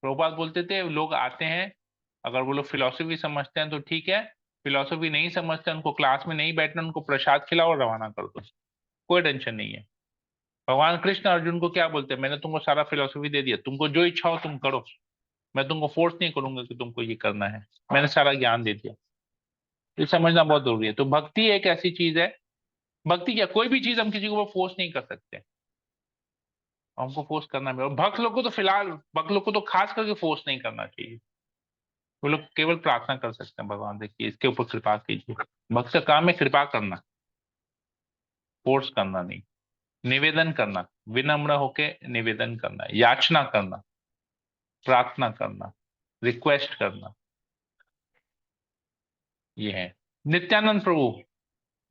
प्रभुपाद बोलते थे लोग आते हैं, अगर वो लोग फिलॉसफी समझते हैं तो ठीक है, फिलॉसफी नहीं समझते उनको क्लास में नहीं बैठना, उनको प्रसाद खिलाओ और रवाना कर दो, कोई टेंशन नहीं है। भगवान कृष्ण अर्जुन को क्या बोलते हैं, मैंने तुमको सारा फिलॉसफी दे दिया, तुमको जो इच्छा हो तुम करो, मैं तुमको फोर्स नहीं करूंगा कि तुमको ये करना है, मैंने सारा ज्ञान दे दिया। ये समझना बहुत जरूरी है। तो भक्ति एक ऐसी चीज है, भक्ति क्या, कोई भी चीज हम किसी को फोर्स नहीं कर सकते, हमको फोर्स करना भी। और भक्त लोग को तो फिलहाल, भक्त लोग को तो खास करके फोर्स नहीं करना चाहिए। वो लोग केवल प्रार्थना कर सकते हैं भगवान से कि इसके ऊपर कृपा कीजिए। भक्त का काम है कृपा करना, फोर्स करना नहीं। निवेदन करना, विनम्र होके निवेदन करना, याचना करना, प्रार्थना करना, रिक्वेस्ट करना, ये है। नित्यानंद प्रभु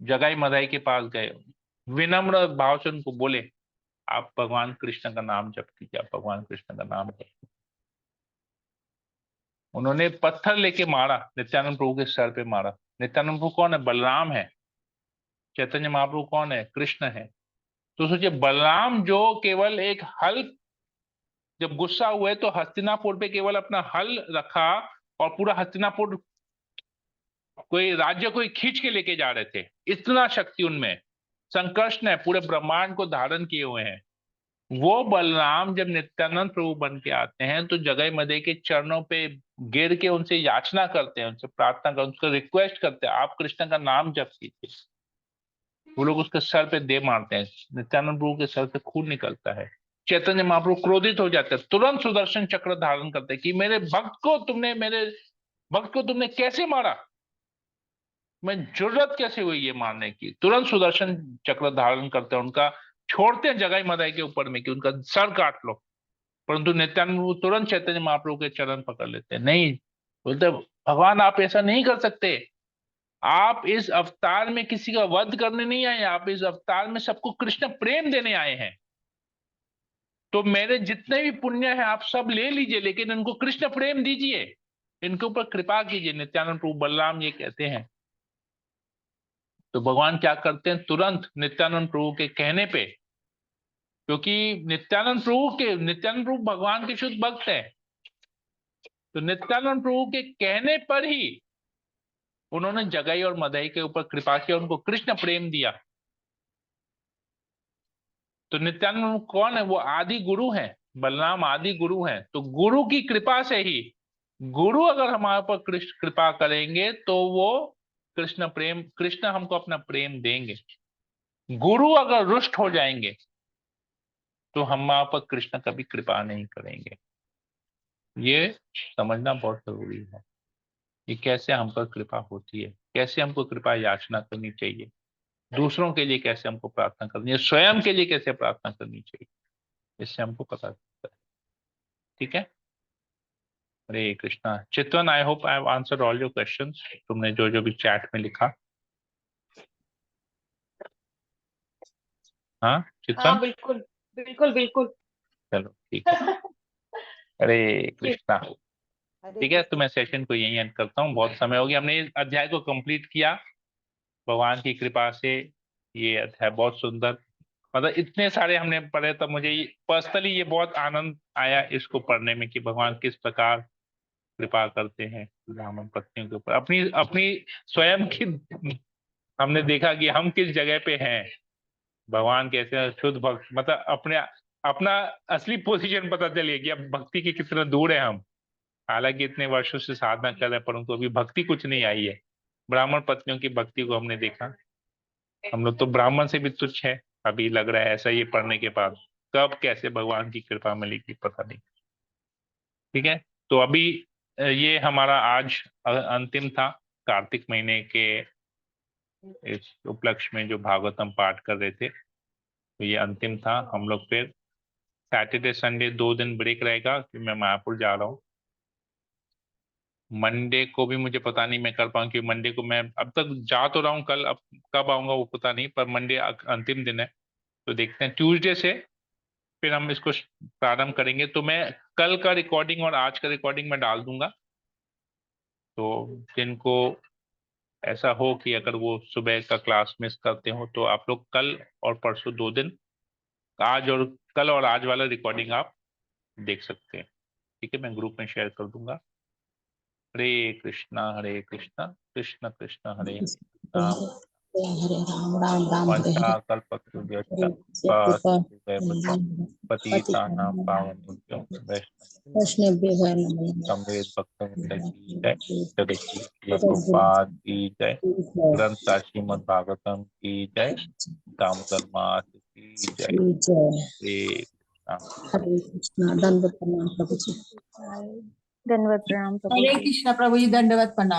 जगाई मदाई के पास गए, विनम्र भाव से उनको बोले आप भगवान कृष्ण का नाम जप कीजिए, आप भगवान कृष्ण का नाम जप कीजिए। उन्होंने पत्थर लेके मारा, नित्यानंद प्रभु के सर पे मारा। नित्यानंद प्रभु कौन है, बलराम है। चैतन्य महाप्रभु कौन है, कृष्ण है। तो सोचिए, बलराम जो केवल एक हल, जब गुस्सा हुए तो हस्तिनापुर पे केवल अपना हल रखा और पूरा हस्तिनापुर कोई राज्य को खींच के लेके जा रहे थे, इतना शक्ति उनमें। संकर्षण है, पूरे ब्रह्मांड को धारण किए हुए हैं। वो बलराम जब नित्यानंद प्रभु बन के आते हैं तो जगह मदे के चरणों पे गिर के उनसे याचना करते हैं, उनसे प्रार्थना करते हैं, उनको रिक्वेस्ट करते हैं आप कृष्ण का नाम जप कीजिए। वो लोग उसके सर पे दे मारते हैं, नित्यानंद प्रभु के सर से खून निकलता है। चैतन्य महाप्रभु क्रोधित हो जाते हैं, तुरंत सुदर्शन चक्र धारण करते हैं कि मेरे भक्त को तुमने कैसे मारा, मैं जरूरत कैसे हुई ये मारने की। तुरंत सुदर्शन चक्र धारण करते हैं, उनका छोड़ते हैं जगाई मदाई के ऊपर में कि उनका सर काट लो। परंतु नित्यानंद प्रभु तुरंत चैतन्य महाप्रभु के चरण पकड़ लेते हैं। नहीं, बोलते भगवान आप ऐसा नहीं कर सकते, आप इस अवतार में किसी का वध करने नहीं आए, आप इस अवतार में सबको कृष्ण प्रेम देने आए हैं। तो मेरे जितने भी पुण्य है आप सब ले लीजिए, लेकिन इनको कृष्ण प्रेम दीजिए। इनके ऊपर कृपा कीजिए। नित्यानंद प्रभु बलराम ये कहते हैं, तो भगवान क्या करते हैं, तुरंत नित्यानंद प्रभु के कहने पे, क्योंकि नित्यानंद प्रभु भगवान के शुद्ध भक्त है, तो नित्यानंद प्रभु के कहने पर ही उन्होंने जगाई और मदाई के ऊपर कृपा की और उनको कृष्ण प्रेम दिया। तो नित्यानंद कौन है, वो आदि गुरु हैं, बलराम आदि गुरु हैं। तो गुरु की कृपा से ही, गुरु अगर हमारे पर कृष्ण कृपा करेंगे तो वो कृष्ण हमको अपना प्रेम देंगे। गुरु अगर रुष्ट हो जाएंगे तो हमारे पर कृष्ण कभी कृपा नहीं करेंगे। ये समझना बहुत जरूरी है कि कैसे हम पर कृपा होती है, कैसे हमको कृपा याचना करनी चाहिए, दूसरों के लिए कैसे हमको प्रार्थना करनी है, स्वयं के लिए कैसे प्रार्थना करनी चाहिए, इससे हमको पता चलता है। ठीक है, हरे कृष्णा। Chitwan, I hope I have answered all your questions. तुमने जो जो भी चैट में लिखा। हाँ चितवन? हाँ बिल्कुल बिल्कुल बिल्कुल। चलो ठीक है, हरे कृष्णा। हरे ठीक है, तो कृष्ण। मैं सेशन को यहीं एंड करता हूँ, बहुत समय हो गया, हमने इस अध्याय को कंप्लीट किया भगवान की कृपा से। ये अध्याय बहुत सुंदर, मतलब इतने सारे हमने पढ़े, तो मुझे पर्सनली ये बहुत आनंद आया इसको पढ़ने में कि भगवान किस प्रकार कृपा करते हैं ब्राह्मण पत्नियों के ऊपर। अपनी अपनी स्वयं की हमने देखा कि हम किस जगह पे हैं, भगवान कैसे शुद्ध भक्त, मतलब अपना असली पोजीशन पता चलिए कि अब भक्ति के कितना दूर है हम। हालांकि इतने वर्षों से साधना कर रहे हैं, परंतु अभी भक्ति कुछ नहीं आई है। ब्राह्मण पत्नियों की भक्ति को हमने देखा, हम लोग तो ब्राह्मण से भी तुच्छ है। अभी लग रहा है ऐसा, ये पढ़ने के बाद कब कैसे भगवान की कृपा मिलेगी पता नहीं। ठीक है, तो अभी ये हमारा आज अंतिम था कार्तिक महीने के इस उपलक्ष्य में जो भागवतम पाठ कर रहे थे, तो ये अंतिम था। हम लोग फिर सैटरडे संडे 2 दिन ब्रेक रहेगा कि मैं मायापुर जा रहा हूँ। मंडे को भी मुझे पता नहीं मैं कर पाऊँ, क्योंकि मंडे को मैं अब तक जा तो रहा हूँ, कल अब कब आऊंगा वो पता नहीं, पर मंडे अंतिम दिन है, तो देखते हैं। ट्यूसडे से फिर हम इसको प्रारंभ करेंगे। तो मैं कल का रिकॉर्डिंग और आज का रिकॉर्डिंग मैं डाल दूंगा, तो जिनको ऐसा हो कि अगर वो सुबह का क्लास मिस करते हो तो आप लोग कल और परसों 2 दिन, कल और आज वाला रिकॉर्डिंग आप देख सकते हैं। ठीक है, मैं ग्रुप में शेयर कर दूंगा। हरे कृष्णा कृष्ण कृष्ण हरे हरे, राम हरे राम राम राम हरे हरे, वंशाकल्पतरुभ्यश्च पतितानां पावनेभ्यो वैष्णवेभ्यो संवेद भक्तवृंद की जय। जगत की प्रभुपाद की जय। ग्रंथ श्रीमद् भागवतम की जय। दामोदर मास की जय। हरे कृष्णा। हरे कृष्णा। दंडवत प्रणाम प्रभु जी। दंडवत प्रणाम प्रभु हरे जी। कृष्ण प्रभु जी, दंडवत प्रणाम।